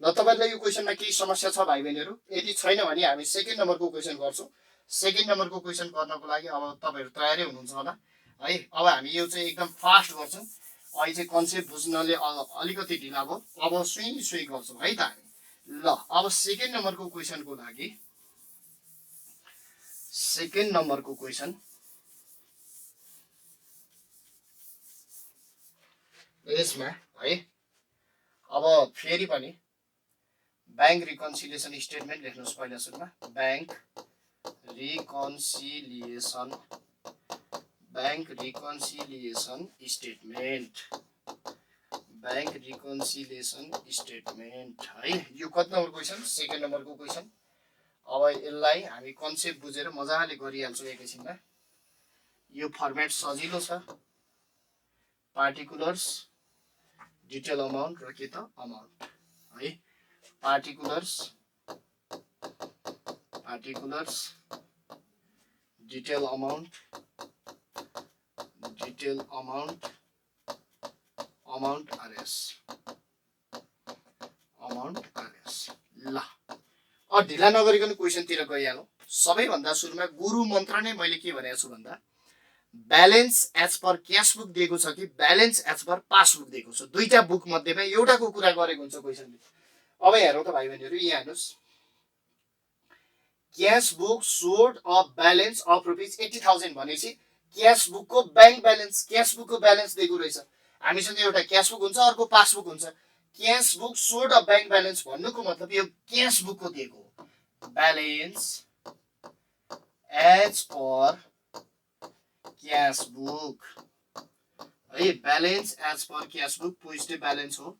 ल तपाईलाई यो क्वेशनमा केही समस्या छ भाइ बहिनीहरु? यदि छैन भने हामी सेकेन्ड नम्बरको क्वेशन गर्छौं। सेकेन्ड नम्बरको क्वेशन गर्नको लागि अब तपाईहरु तयारै हुनुहुन्छ होला है। अब हामी यो चाहिँ एकदम फास्ट गर्छौं। अहिले चाहिँ कन्सेप्ट बुझ्नले अलिकति ढिला भयो। अब सुई गर्छौं है त हामी। ल अब सेकेन्ड नम्बरको क्वेशनको लागि सेकेन्ड नम्बरको क्वेशन यसमा है। अब फेरि पनि बैंक रिकन्सिलिएसन स्टेटमेन्ट लेख्नुस्। पहिला सुरुमा bank reconciliation statement, bank reconciliation statement है। यो कति नम्बर क्वेशन? सेकेन्ड नम्बरको क्वेशन। अब यसलाई हामी कन्सेप्ट बुझेर मजाले गरिहाल्छौं एकैछिनमा। यो फर्मेट सजिलो छ। पार्टिकुलर्स, डिटेल अमाउन्ट र के त अमाउन्ट है। Particulars, detail amount, amount RS. ल अब ढिला नगरिकन क्वेशनतिर गइहालौं। सबैभन्दा सुरुमा गुरु मन्त्र नै मैले के भनेको छु भन्दा balance as per cash book दिएको छ कि ब्यालेन्स एज पर पासबुक दिएको छ, दुईटा बुक मध्येमा एउटाको कुरा गरेको हुन्छ क्वेशनले। अब हेरौँ त भाइ बहिनीहरु, यहाँ हेर्नुस्। Cash book showed a balance of rupees 80,000 भनेपछि क्याश बुकको बैंक ब्यालेन्स, क्याश बुकको ब्यालेन्स दिएको रहेछ। हामीसँग एउटा क्याश बुक हुन्छ, अर्को पासबुक हुन्छ। Cash book showed a bank balance भन्नुको मतलब यो क्याश बुकको दिएको हो। Balance as per cash book है। Balance as per cash book positive balance हो।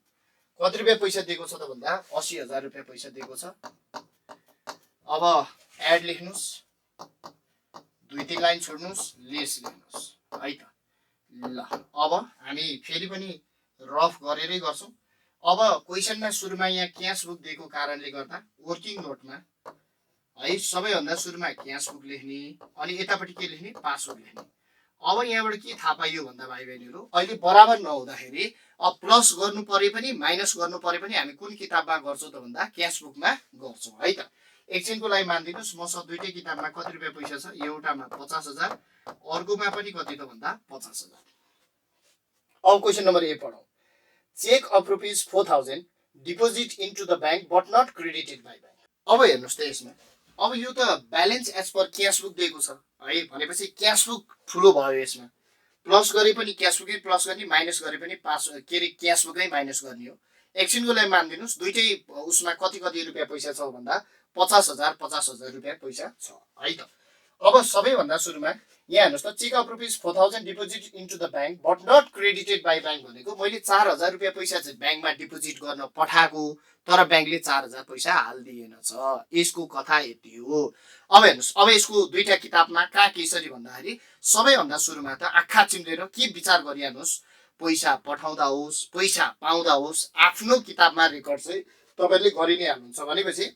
कति रुपियाँ पैसा दिएको छ त भन्दा 80,000 रुपियाँ पैसा दिएको छ। अब एड लेख्नुस्, दुई तीन लाइन छोड्नुस्, लेस लेख्नुस् है त। ल अब हामी फेरि पनि रफ गरेरै गर्छौँ। अब क्वेसनमा सुरुमा यहाँ क्यास बुक दिएको कारणले गर्दा वर्किङ नोटमा है सबैभन्दा सुरुमा क्यास बुक लेख्ने, अनि यतापट्टि के लेख्ने, पासबुक लेख्ने। अब यहाँबाट के थाहा पाइयो भन्दा भाइ बहिनीहरू, अहिले बराबर नहुँदाखेरि अब प्लस गर्नु परे पनि माइनस गर्नु परे पनि हामी कुन किताबमा गर्छौँ त भन्दा क्यास बुकमा गर्छौँ है त। एकछिनको लागि मानिदिनुहोस्, मसँग दुईटै किताबमा कति रुपियाँ पैसा छ, एउटामा 50,000, अर्कोमा पनि कति त भन्दा 50,000। अब क्वेसन नम्बर ए पढौँ। Cheque of ₹4,000 deposit into the bank but not credited by bank. अब हेर्नुहोस् त यसमा, अब यो त balance as per cash book दिएको छ है, भनेपछि क्यास बुक ठुलो भयो। यसमा प्लस गरे पनि क्यास बुकै प्लस गर्ने, माइनस गरे पनि के अरे क्यास बुकै माइनस गर्ने हो। एकछिनको लागि मानिदिनुहोस्, दुइटै उसमा कति कति रुपियाँ पैसा छ भन्दा 50,000 रुपियाँ पैसा छ है त। अब सबैभन्दा सुरुमा यहाँ हेर्नुहोस् त, cheque of ₹4,000 deposit into the bank but not credited by bank भनेको मैले 4,000 रुपियाँ पैसा चाहिँ ब्याङ्कमा डिपोजिट गर्न पठाएको, तर ब्याङ्कले 4,000 पैसा हालिदिएन छ। यसको कथा यति हो। अब हेर्नुहोस्, अब यसको दुईटा किताबमा कहाँ कसरी भन्दाखेरि सबैभन्दा सुरुमा त आँखा चिम्लेर के विचार गरिहाल्नुहोस्, पैसा पठाउँदा होस् पैसा पाउँदा होस् आफ्नो किताबमा रेकर्ड चाहिँ तपाईँले गरि नै हाल्नुहुन्छ। भनेपछि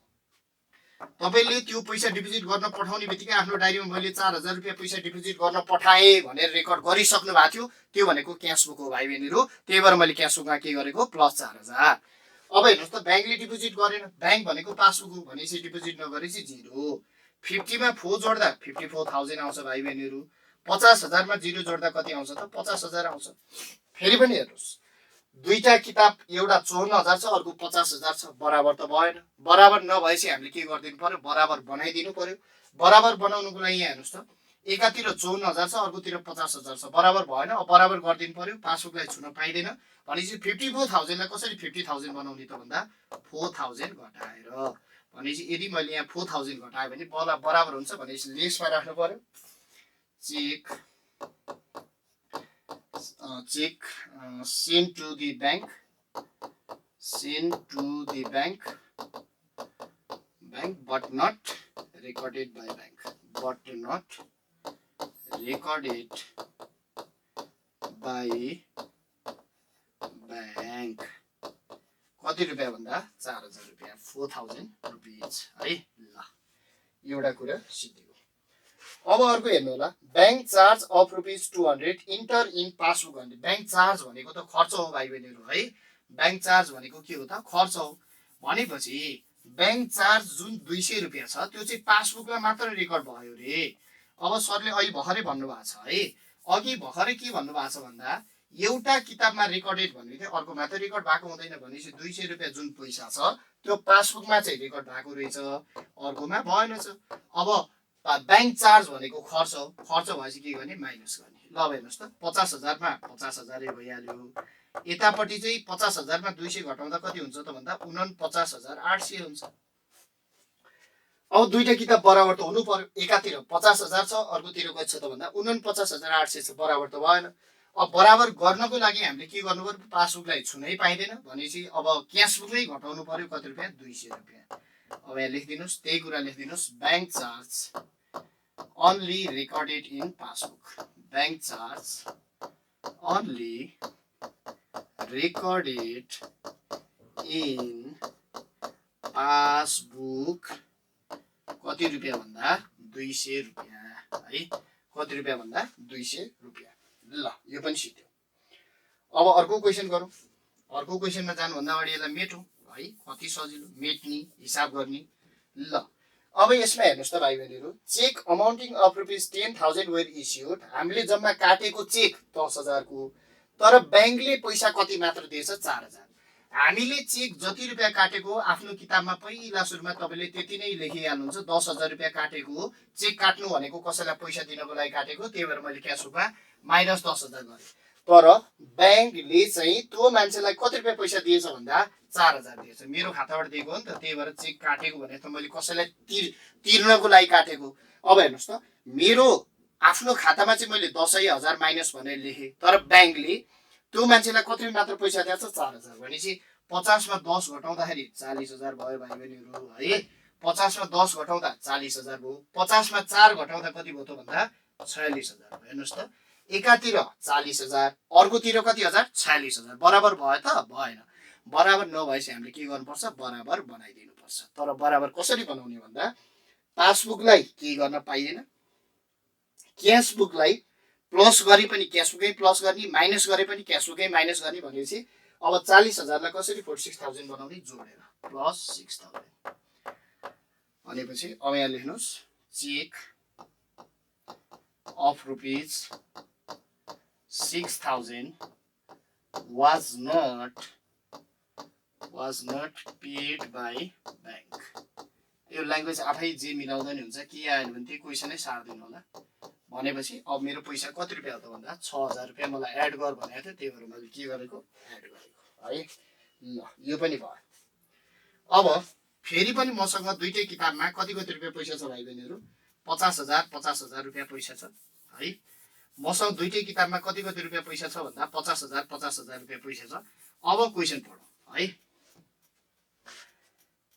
तपाईँले त्यो पैसा डिपोजिट गर्न पठाउने बित्तिकै आफ्नो डायरीमा मैले 4,000 रुपियाँ पैसा डिपोजिट गर्न पठाएँ भनेर रेकर्ड गरिसक्नु भएको थियो, त्यो भनेको क्यास बुक हो भाइ बहिनीहरू। त्यही भएर मैले क्यास बुकमा के गरेको, प्लस 4,000। अब हेर्नुहोस् त, ब्याङ्कले डिपोजिट गरेन, ब्याङ्क भनेको पासबुक हो, भनेपछि डिपोजिट नगरेपछि 0। 50 मा 4 जोड्दा 54,000 आउँछ भाइ बहिनीहरू। 50,000 मा 0 जोड्दा कति आउँछ त, 50,000 आउँछ। फेरि पनि हेर्नुहोस्, दुईटा किताब, एउटा 54,000 छ, अर्को 50,000 छ, बराबर त भएन। बराबर नभएपछि हामीले के गरिदिनु पर्यो, बराबर बनाइदिनु पर्यो। बराबर बनाउनुको लागि यहाँ हेर्नुहोस् त, एकातिर 54,000 छ, अर्कोतिर 50,000 छ, बराबर भएन। अब बराबर गरिदिनु पर्यो, पासबुकलाई छुन पाइँदैन। भनेपछि 54,000 लाई कसरी 50,000 बनाउने त भन्दा 4,000 घटाएर। भनेपछि यदि मैले यहाँ 4,000 घटाएँ भने बराबर हुन्छ, भनेपछि लेसमा राख्नु पर्यो। Cheque sent to the bank but not recorded by bank, कति रुपियाँ भन्दा 4,000 रुपियाँ, 4,000 रुपियाँ है। ल एउटा कुरा सिद्धियो। अब अर्को हेर्नु होला, bank charge of ₹200 enter in passbook भन्ने। ब्याङ्क चार्ज भनेको त खर्च हो भाइ बहिनीहरू है। ब्याङ्क चार्ज भनेको के हो त, खर्च हो। भनेपछि ब्याङ्क चार्ज जुन 200 रुपियाँ छ त्यो चाहिँ पासबुकमा मात्र रेकर्ड भयो रे। अब सरले अहिले भर्खरै भन्नुभएको छ है, अघि भर्खरै के भन्नुभएको छ भन्दा एउटा किताबमा रेकर्डेड भन्ने थियो, अर्कोमा त रेकर्ड भएको हुँदैन। भनेपछि 200 रुपियाँ जुन पैसा छ त्यो पासबुकमा चाहिँ रेकर्ड भएको रहेछ, अर्कोमा भएन छ। अब ब्याङ्क चार्ज भनेको खर्च हो, खर्च भएपछि के गर्ने, माइनस गर्ने। ल हेर्नुहोस् त, 50,000 मा 50,000 भइहाल्यो। यतापट्टि चाहिँ 50,000 मा 200 घटाउँदा कति हुन्छ त भन्दा 49,800 हुन्छ। अब दुईटा किताब बराबर त हुनु पर्यो, एकातिर 50,000 छ, अर्कोतिर कति छ त भन्दा 49,800 छ, बराबर त भएन। अब बराबर गर्नको लागि हामीले के गर्नु पर्यो, पासबुकलाई छुनै पाइँदैन। भनेपछि अब क्यास बुकमै घटाउनु पर्यो, कति रुपियाँ, 200 रुपियाँ। अब यहाँ लेखिदिनुहोस्, त्यही कुरा लेखिदिनुहोस्, bank charge only recorded in passbook, bank charge only recorded in passbook, कति रुपियाँ भन्दा 200 रुपियाँ है। कति रुपियाँ भन्दा 200 रुपियाँ। ल यो पनि सिक्यो। अब अर्को क्वेसन गरौँ। अर्को क्वेसनमा जानुभन्दा अगाडि यसलाई मेटौँ है, कति सजिलो मेट्ने, हिसाब गर्ने। ल अब यसमा हेर्नुहोस् त भाइ बहिनीहरू, चेक अमाउन्टिङ अफ ₹10,000 वेयर इस्युड। हामीले जम्मा काटेको चेक 10,000 को, तर ब्याङ्कले पैसा कति मात्र दिएछ, 4,000। हामीले चेक जति रुपियाँ काटेको आफ्नो किताबमा पहिला सुरुमा तपाईँले त्यति नै लेखिहाल्नुहुन्छ, 10,000 रुपियाँ काटेको हो। चेक काट्नु भनेको कसैलाई पैसा दिनको लागि काटेको, त्यही भएर मैले क्यास बुकमा माइनस 10,000 गरेँ। तर ब्याङ्कले चाहिँ त्यो मान्छेलाई कति रुपियाँ पैसा दिएछ भन्दा 4,000 दिएछ। मेरो खाताबाट दिएको हो नि त, त्यही भएर चेक काटेको भने त मैले कसैलाई तिर्नको लागि काटेको। अब हेर्नुहोस् त, मेरो आफ्नो खातामा चाहिँ मैले 10,000 माइनस भनेर लेखेँ, तर ब्याङ्कले त्यो मान्छेलाई कति मात्र पैसा दिएछ, 4,000। भनेपछि 50 मा 10 घटाउँदाखेरि 40,000 भयो भाइ बहिनीहरू है। 50 मा 10 घटाउँदा 40,000 भयो। 50 मा 4 घटाउँदा कति भयो त भन्दा 46,000 भयो। हेर्नुहोस् त, एकातिर 40,000 अर्कोतिर कति हजार 46,000 बराबर भयो त भएन बराबर नभएपछि हामीले के गर्नुपर्छ बराबर बनाइदिनुपर्छ तर बराबर कसरी बनाउने भन्दा पासबुकलाई के गर्न पाइएन क्यासबुकलाई प्लस गरे पनि क्यासबुकै प्लस गर्ने माइनस गरे पनि क्यासबुकै माइनस गर्ने भनेपछि अब 40,000 लाई कसरी 46,000 बनाउने जोडेर प्लस 6,000 भनेपछि अब यहाँ लेख्नुस् cheque of rupees 6,000 was not paid by bank यो ल्याङ्ग्वेज आफै जे मिलाउँदा नि हुन्छ के आएन भने त्यही क्वेसनै सार्दिनु होला भनेपछि अब मेरो पैसा कति रुपैयाँ हो त भन्दा 6,000 रुपैयाँ मलाई एड गर भनेको थियो त्यही भएर मैले के गरेको एड गरेको है ल यो पनि भयो अब फेरि पनि मसँग दुईटै किताबमा कति रुपैयाँ पैसा छ भाइ बहिनीहरु 50,000 रुपैयाँ पैसा छ है मसँग दुईटै किताबमा कति रुपैयाँ पैसा छ भन्दा 50,000 रुपैयाँ पैसा छ अब क्वेशन पढौं है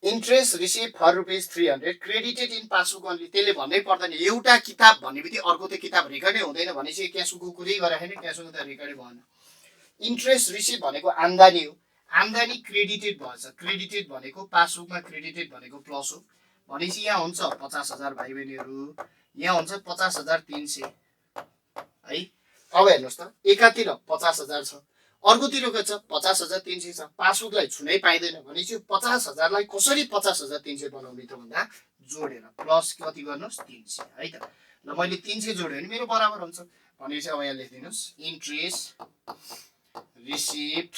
interest receive for rupees 300 credited in passbook only त्यसले भन्नै पर्दैन एउटा किताब भन्नेबित्तिकै अर्को त किताब रेकर्डै हुँदैन भनेपछि क्यासबुकको कुरै गरे हैन क्यासबुक त रेकर्डै भएन इन्ट्रेस्ट रिसिभ भनेको आम्दानी हो आम्दानी क्रेडिटेड भन्छ क्रेडिटेड भनेको पासबुकमा क्रेडिटेड भनेको प्लस हो भनेपछि यहाँ हुन्छ 50,000 भाइ बहिनीहरु यहाँ हुन्छ 50,300 है अब हेर्नुस् त एकातिर 50,000 छ अर्कोतिरको छ 50,300 छ पासबुकलाई छुनै पाइदैन भनेपछि 50,000 लाई कसरी 50,300 बनाउने त भन्दा जोडेर प्लस कति गर्नुस् 300 है त ल मैले 300 जोड्यो भने मेरो बराबर हुन्छ भनेपछि अब यहाँ लेखिदिनुस् interest received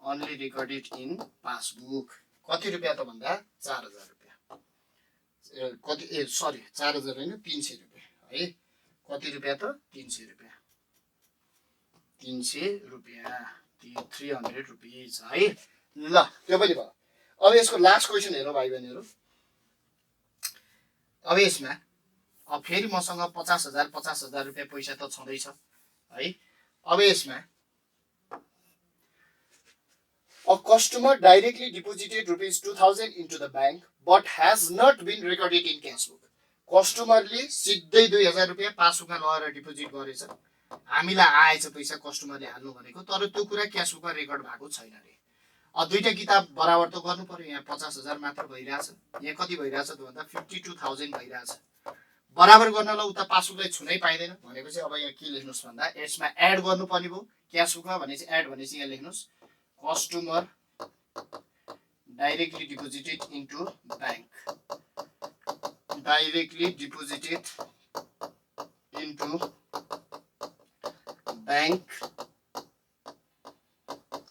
only recorded in passbook कति रुपैयाँ त भन्दा 4,000 रुपैयाँ कति 4,000 हैन 300 रुपैयाँ है कति रुपैयाँ त 300 रुपैयाँ 300 रुपैयाँ है ल त्यो पनि भयो अब यसको लास्ट क्वेशन हेरौँ भाइ बहिनीहरु अब यसमा अब फेरि मसँग 50,000 रुपैयाँ पैसा त छँदै छ है अब यसमा A customer directly deposited rupees 2,000 into the bank but has not been recorded in cashbook. कस्टमरले सिधै 2,000 रुपैयाँ पासबुकमा लगाएर डिपोजिट गरेछ हामीलाई आएछ पैसा कस्टमरले हाल्नु भनेको तर त्यो कुरा क्याशबुकमा रेकर्ड भएको छैन रे अब दुईटा किताब बराबर त गर्नु पर्यो यहाँ 50,000 मात्र भइराछ यहाँ कति भइराछ त भन्दा 52,000 भइराछ बराबर गर्नलाई उता पासबुकलाई छुनै पाइदैन भनेपछि अब यहाँ के लेख्नुस् भन्दा यसमा एड गर्नुपर्ने भयो क्याशबुकमा भनेपछि एड भनेपछि यहाँ लेख्नुस् customer directly deposited into bank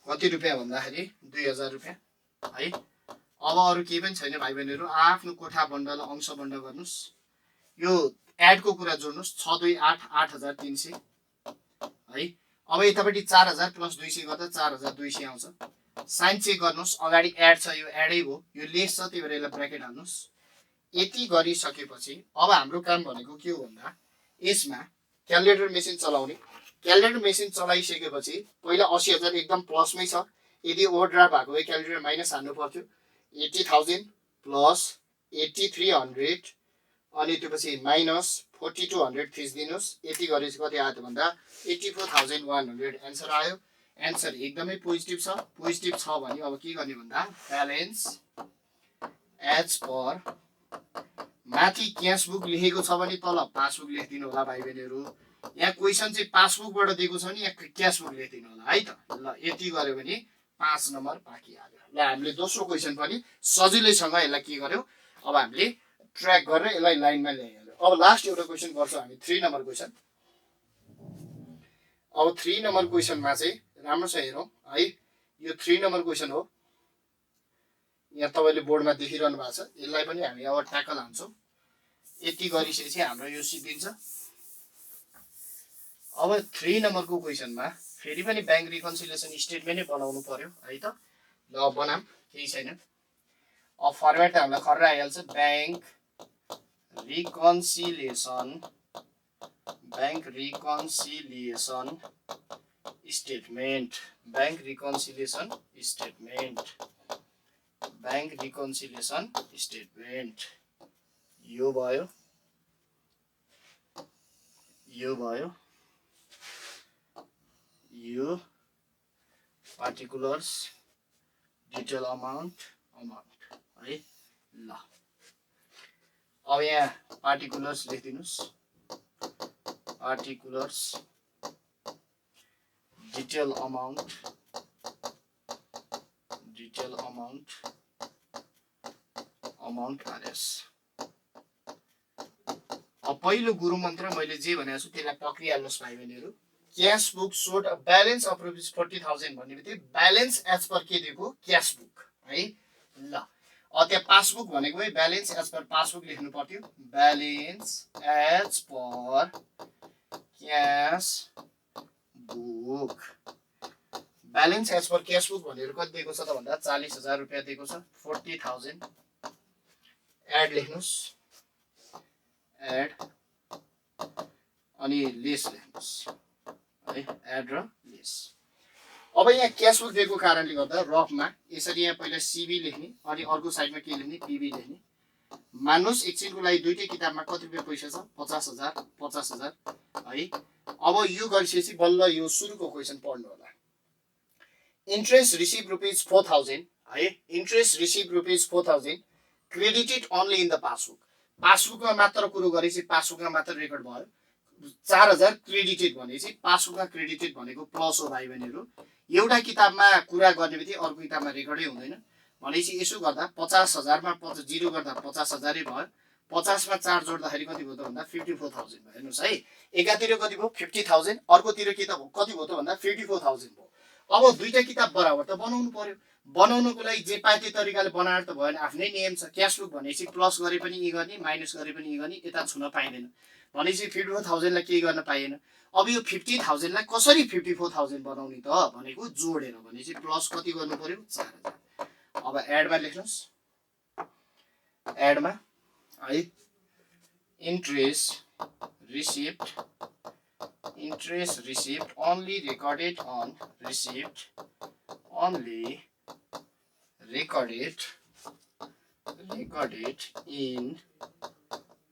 कति रुपैयाँ भन्दाखेरि 2,000 रुपैयाँ है अब अरु केही पनि छैन भाइ बहिनीहरु आफ्नो कोठा बन्डल अंश बन्ड गर्नुस् यो एड को कुरा जोड्नुस् 628 8,300 है अब यतापटि 4,000 प्लस 200 गर्दा 4,200 आउँछ साइन चेक गर्नुस् अगाडि एड छ यो एडै हो यो लेस छ त्यही भएर यसलाई ब्र्याकेट हाल्नुस् यति गरिसकेपछि अब हाम्रो काम भनेको के हो भन्दा यसमा क्याल्कुलेटर मेसिन चलाउने क्याल्कुलेटर मेसिन चलाइसकेपछि पहिला 80,000 एकदम प्लसमै छ यदि ओभरड्राफ्ट भएको भए क्याल्कुलेटर माइनस हाल्नु पर्थ्यो 80,000 प्लस 8,300 अनि त्यसपछि माइनस 4,200 थिच्दिनुस् यति गरेपछि कति आयो त भन्दा 84,100 एन्सर आयो एन्सर एकदमै पोजिटिभ छ भने अब के गर्ने भन्दा ब्यालेन्स एज पर माथि क्याशबुक लेखेको छ भने तल पासबुक लेखिदिनु होला भाइ बहिनीहरु यहाँ क्वेशन चाहिँ पासबुकबाट दिएको छ नि यहाँ क्याशबुक लेखिदिनु होला है त ल यति गर्यो भने 5 नम्बर बाँकी आयो ल हामीले दोस्रो क्वेशन पनि सजिलैसँग यसलाई के गर्यौ अब हामीले ट्र्याक गरेर यसलाई लाइनमा ल्याइहाल्यौ अब लास्ट एउटा क्वेशन गर्छौं हामी 3 नम्बर क्वेशन अब 3 नम्बर क्वेशनमा चाहिँ राम्रो छ हेरौं है यो 3 नम्बर क्वेशन हो यहाँ तपाईले बोर्डमा देखिरहनु भएको छ यसलाई पनि हामी अब ट्याकल हान्छौं यति गरिसकेपछि हाम्रो यो सिद्धिन्छ अब 3 नम्बरको क्वेशनमा फेरि पनि बैंक रिकन्सिलिएसन स्टेटमेन्टै बनाउनु पर्यो है त ल बनाम केही छैन अब फर्मेट त हामीलाई खर्रा आइहाल्छ bank reconciliation statement, bank reconciliation statement, bank reconciliation statement. यो भयो, यो भयो, यो पार्टिकुलर्स डिटेल अमाउन्ट है। ल अब यहाँ पार्टिकुलर्स लेखिदिनुस्, पार्टिकुलर्स डिटेल अमाउन्ट RS। अब पहिलो गुरु मन्त्र मैले जे भनेको छु त्यसलाई पक्रिहाल्नुस् भाइ बहिनीहरु। क्याश बुक सोड ब्यालेन्स अफ ₹40,000 भन्ने बित्तिकै ब्यालेन्स एज पर के दिएको क्याश बुक है। ल त्यहाँ पासबुक भनेको है ब्यालेन्स एज पर पासबुक लेख्नु पर्थ्यो, balance as per cash book. Balance as per cash book भनेर कति दिएको छ त भन्दा 40,000 रुपैयाँ दिएको छ, 40,000 एड लेख्नुस्, एड अनि लेस लेख्नुस् है, एड र लेस। अब यहाँ क्याश बुक दिएको कारणले गर्दा रफमा यसरी यहाँ पहिला सीबी लेख्ने अनि अर्को साइडमा के लेख्ने पीबी लेख्ने। मान्नुस् एकछिनको लागि दुईटै किताबमा कति रुपैयाँ पैसा छ 50,000 50,000 है। अब यो गरिसकेपछि बल्ल यो सुरुको क्वेशन पढ्नु होला। इन्ट्रेस्ट रिसिभ ₹4,000 है, interest receive ₹4,000 credited only in the passbook. पासबुकमा मात्र कुरो गरेपछि पासबुकमा मात्र रेकर्ड भयो। 4,000 क्रेडिटेड भनेपछि पासबुकमा क्रेडिटेड भनेको प्लस हो भाइ बहिनीहरु। एउटा किताबमा कुरा गर्ने बित्तिकै अर्को किताबमा रेकर्डै हुँदैन भनेपछि यसो गर्दा 50,000 मा 0 गर्दा 50,000 नै भयो। 50 मा 4 जोड्दाखेरि कति भयो त भन्दा 54,000 भयो। हेर्नुस् है, एकातिर कति भयो 50,000, अर्कोतिर के त कति भयो त भन्दा 54,000 भयो। अब दुईटा किताब बराबर त बनाउनु पर्यो। बनाउनको लागि जे पाए त्यो तरिकाले बनाएर त भएन, आफ्नै नियम छ। क्याश बुक भनेपछि प्लस गरे पनि इ गर्ने, माइनस गरे पनि इ गर्ने, यता छुन पाइदैन भनेपछि 54,000 लाई केही गर्न पाइएन। अब यो 50,000 लाई कसरी 54,000 बनाउने त भनेको जोडेर भनेपछि प्लस कति गर्नु पर्यो 4,000। अब एडमा लेख्नुस्, एडमा है interest receipt only recorded on receipt, only recorded in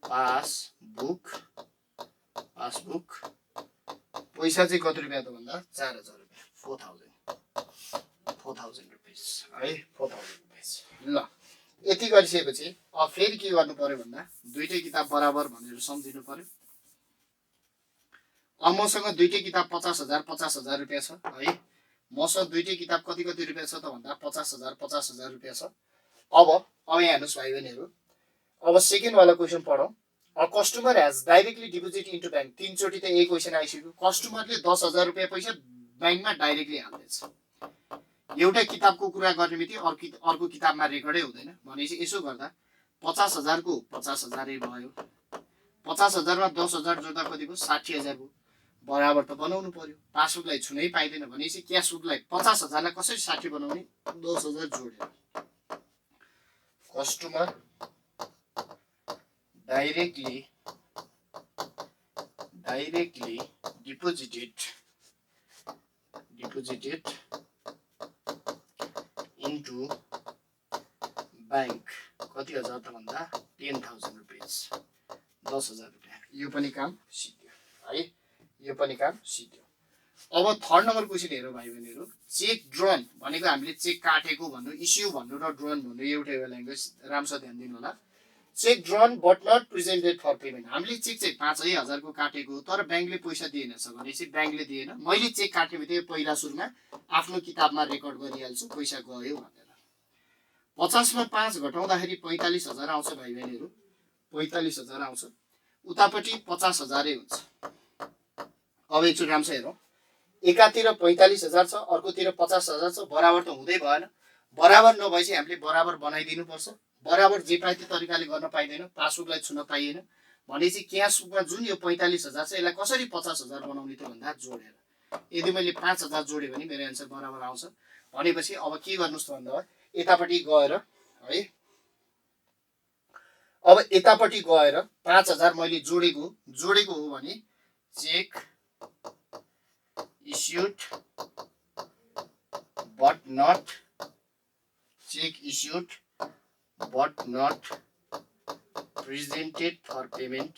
passbook। पैसा चाहिँ कति रुपैयाँ त भन्दा 4,000 रुपैयाँ, 4,000 रुपैयाँ है, 4,000 रुपैयाँ। ल यति गरिसकेपछि अब फेरि के गर्नु पर्यो भन्दा दुईटै किताब बराबर भनेर सम्झिनु पर्यो। अब मसँग दुईटै किताब 50,000 रुपैयाँ छ है। मसँग दुईटै किताब कति रुपैयाँ छ त भन्दा 50,000 रुपैयाँ छ। अब यहाँ हेर्नुस् भाइ बहिनीहरु, अब सेकेन्ड वाला क्वेशन पढौं। A customer has directly deposit into bank. तीनचोटी त यही क्वेशन आइसक्यो। कस्टमरले 10,000 रुपैयाँ पैसा बैंकमा डाइरेक्टली हाल्दैछ। एउटा किताबको कुरा गर्ने बित्तिकै अर्को किताबमा रेकर्डै हुँदैन भनेपछि यसो गर्दा 50,000 को 50,000 नै भयो। 50,000 मा 10,000 जोड्दा कति भयो 60,000 भयो। बराबर त बनाउनु पर्यो। पासबुकलाई छुनै पाइदैन भनेपछि क्याश बुकलाई 50,000 लाई कसरी 60 बनाउने 10,000 जोडेर। Customer directly deposited into bank कति हजार त भन्दा 10,000 रुपैयाँ, 10,000 रुपैयाँ। यो पनि काम सिद्धियो है, यो पनि काम सिद्धियो। अब थर्ड नम्बर क्वेशन हेरौँ भाइ बहिनीहरु। चेक ड्रन भनेको हामीले चेक काटेको भन्नु, इस्यु भन्नु र ड्रन भन्नु एउटै हो ल्याङ्ग्वेज, राम्रोसँग ध्यान दिनु होला। Cheque drawn but not presented for payment. हामीले चेक चाहिँ 5,000 को काटेको तर बैंकले पैसा दिएन छ भनेपछि बैंकले दिएन। मैले चेक काट्ने बित्तिकै पहिला सुरुमा आफ्नो किताबमा रेकर्ड गरिहाल्छु पैसा गयो भनेर। 50 मा 5 घटाउँदाखेरि 45,000 आउँछ भाइ बहिनीहरु, 45,000 आउँछ। उतापट्टि 50,000 नै हुन्छ। अब एकचोटि राम्रोसँग हेरौँ, एकातिर 45,000 छ अर्कोतिर 50,000 छ, बराबर त हुँदै भएन। बराबर नभएपछि हामीले बराबर बनाइदिनु पर्छ। बराबर जे पाए त्यो तरिकाले गर्न पाइदैन, पासबुकलाई छुन पाइएन भनेपछि क्याश बुकमा जुन यो 45,000 छ यसलाई कसरी 50,000 बनाउने त भन्दा जोडेर। यदि मैले 5,000 जोडे भने मेरो आन्सर बराबर आउँछ भनेपछि अब के गर्नुस् त भन्दा यतापट्टि गएर है, अब यतापट्टि गएर 5,000 मैले जोडेको हो भने check issued but not check issued but not presented for payment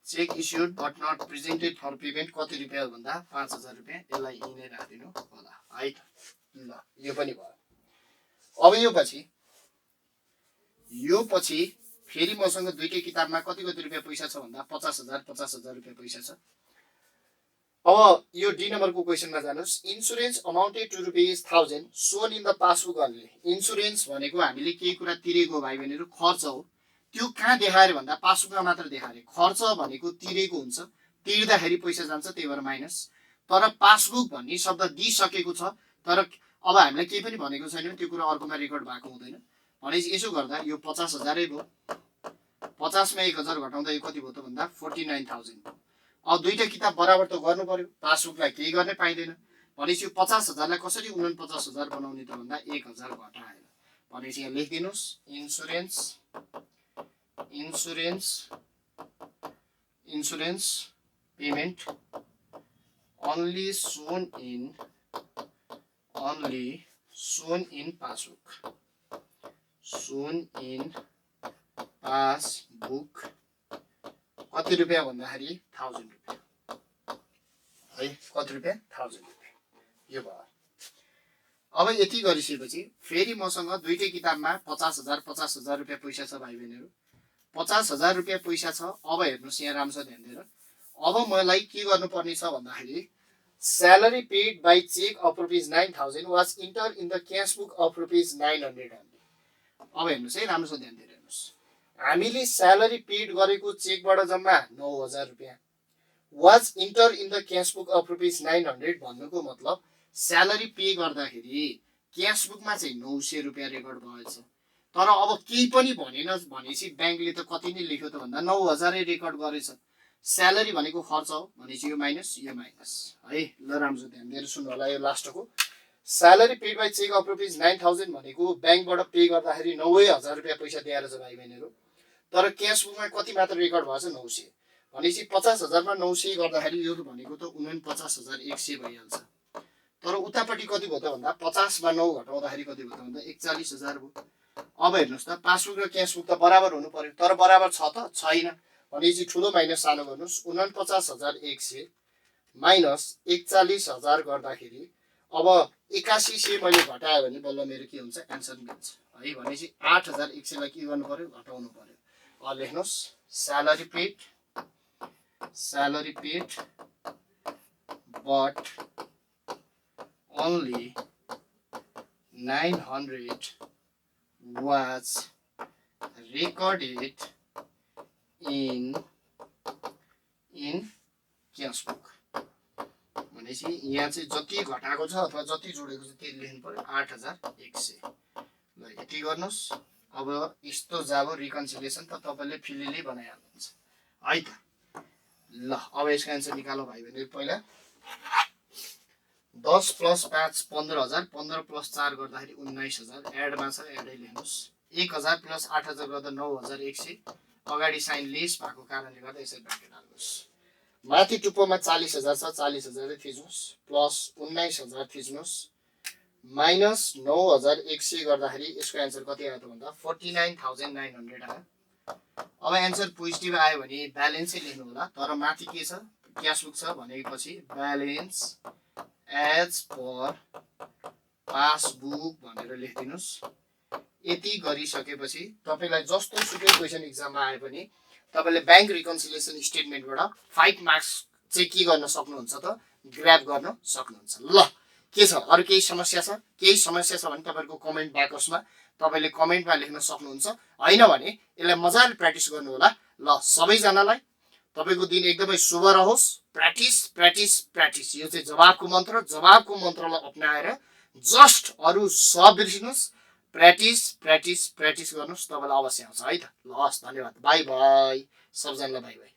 cheque issued but not presented for payment कति रुपियाँ भन्दा 5000 रुपियाँ यसलाई यिनै राखिदिनु होला है त ल यो पनि भयो अब यो पछि फेरि मसँग दुईटै किताबमा कति रुपियाँ पैसा छ भन्दा 50000 रुपियाँ पैसा छ अब यो डी नम्बरको क्वेशनमा जानुस् insurance amounted to ₹1000 shown in the passbook only insurance भनेको हामीले केही कुरा तिरेको भाइ बहिनीहरु खर्च हो त्यो कहाँ देखाएर भन्दा पासबुकमा मात्र देखारे खर्च भनेको तिरेको हुन्छ तिर्दाखेरि पैसा जान्छ त्यही भएर माइनस तर पासबुक भन्ने शब्द दिइसकेको छ तर अब हामीले केही पनि भनेको छैन त्यो कुरा अर्कोमा रेकर्ड भएको हुँदैन भनेपछि यसो गर्दा यो 50000 भयो 50 मा 1000 घटाउँदा यो कति भयो त भन्दा 49000 अब दुईटा किताब बराबर त गर्नु पर्यो पासबुकलाई केही गर्ने पाइदैन भनेपछि यो 50000 लाई कसरी 49000 बनाउने त भन्दा 1000 घटाएर भनेपछि यहाँ लेखिदिनुस् insurance payment only shown in passbook कति रुपियाँ भन्दाखेरि 1000 रुपियाँ है कति रुपियाँ 1000 रुपियाँ यो भयो अब यति गरिसकेपछि फेरि मसँग दुईटै किताबमा 50000 रुपियाँ पैसा छ भाइ बहिनीहरु 50000 रुपियाँ पैसा छ अब हेर्नुस् यहाँ राम्रोसँग ध्यान दिएर अब मलाई के गर्नुपर्ने छ भन्दाखेरि salary paid by check of ₹9000 was entered in the cash book of ₹900 only अब हेर्नुस् है राम्रोसँग ध्यान दिएर हेर्नुस् हामीले salary paid गरेको चेकबाट जम्मा 9000 रुपियाँ was entered in the cash book of ₹900 भन्नुको मतलब salary पे गर्दाखेरि क्याश बुकमा चाहिँ 900 रुपियाँ रेकर्ड भएछ तर अब केही पनि भनेन भनेपछि बैंकले त कति नै लेख्यो त भन्दा 9000 रेकर्ड गरेछ स्यालेरी भनेको खर्च हो भनेपछि यो माइनस है ल राम्रो ध्यान दिएर सुन्नु होला यो लास्टको salary paid by cheque of ₹9000 भनेको बैंकबाट पे गर्दाखेरि 90000 रुपियाँ पैसा दिएर छ भाइ बहिनीहरु तर क्याश बुकमा कति मात्र रेकर्ड भएछ 900 भनेपछि 50000 मा 900 गर्दाखेरि यो भनेको त 49100 भइहाल्छ तर उतापट्टि कति भयो त भन्दा 50 मा 9 घटाउँदाखेरि कति भयो त भन्दा 41000 भयो अब हेर्नुस् त पासबुक र क्याश बुक त बराबर हुनु पर्यो तर बराबर छ त छैन भनेपछि ठुलो माइनस सानो गर्नुस् 49100 माइनस 41000 गर्दाखेरि अब 8100 मैले घटाए भने बल्ल मेरो के हुन्छ आन्सर मिल्छ है भनेपछि 8100 लाई के गर्नु पर्यो घटाउनु पर्यो अब लेख्नुस् salary paid but only 900 was recorded in cash book भनेपछि यहाँ चाहिँ जति घटाएको छ अथवा जति जोडेको छ त्यही लेख्नु पर्यो 8100 ल यति गर्नुस् अब यस्तो जाबो रिकन्सिलिएसन त तपाईले फिलिली बनाइहाल्नुहुन्छ है त ल अब यसको आन्सर निकालौ भाइ बहिनी पहिला 10 + 5 15000 15 + 4 गर्दाखेरि 19000 एडमा छ एडै लेख्नुस् 1000 + 8000 गर्दा 9100 अगाडि साइन लेस भएको कारणले गर्दा यसरी ब्र्याकेट हाल्नुस् माथि टुप्पोमा 40000 छ 40000 थिच्नुस् प्लस 19000 थिच्नुस् माइनस 9100 गर्दाखेरि यसको आन्सर कति आयो त भन्दा 49900 आयो अब आन्सर पोजिटिभ आयो भने ब्यालेन्सै लेख्नु होला तर माथि के छ क्याश बुक छ भनेपछि ब्यालेन्स एज पर पासबुक भनेर लेखिदिनुस् यति गरिसकेपछि तपाईलाई जस्तो सुकै क्वेशन एक्जाममा आए पनि तपाईले बैंक रिकन्सिलिएसन स्टेटमेन्टबाट 5 मार्क्स चाहिँ के गर्न सक्नुहुन्छ त ग्र्याब गर्न सक्नुहुन्छ ल के छ अरु केही समस्या छ भने तपाईहरुको कमेन्ट बक्समा तपाईले कमेन्टमा लेख्न सक्नुहुन्छ हैन भने यसलाई मजाले प्र्याक्टिस गर्नु होला ल सबैजनालाई तपाईको दिन एकदमै शुभ रहोस् प्र्याक्टिस यो चाहिँ जवाबको मन्त्रलाई अपनाएर जस्ट अरु सब बिर्सिनुस् प्र्याक्टिस गर्नुस् तपाईलाई अवश्य आउँछ है त ल हस् धन्यवाद बाइ बाइ सबजनालाई बाइ बाइ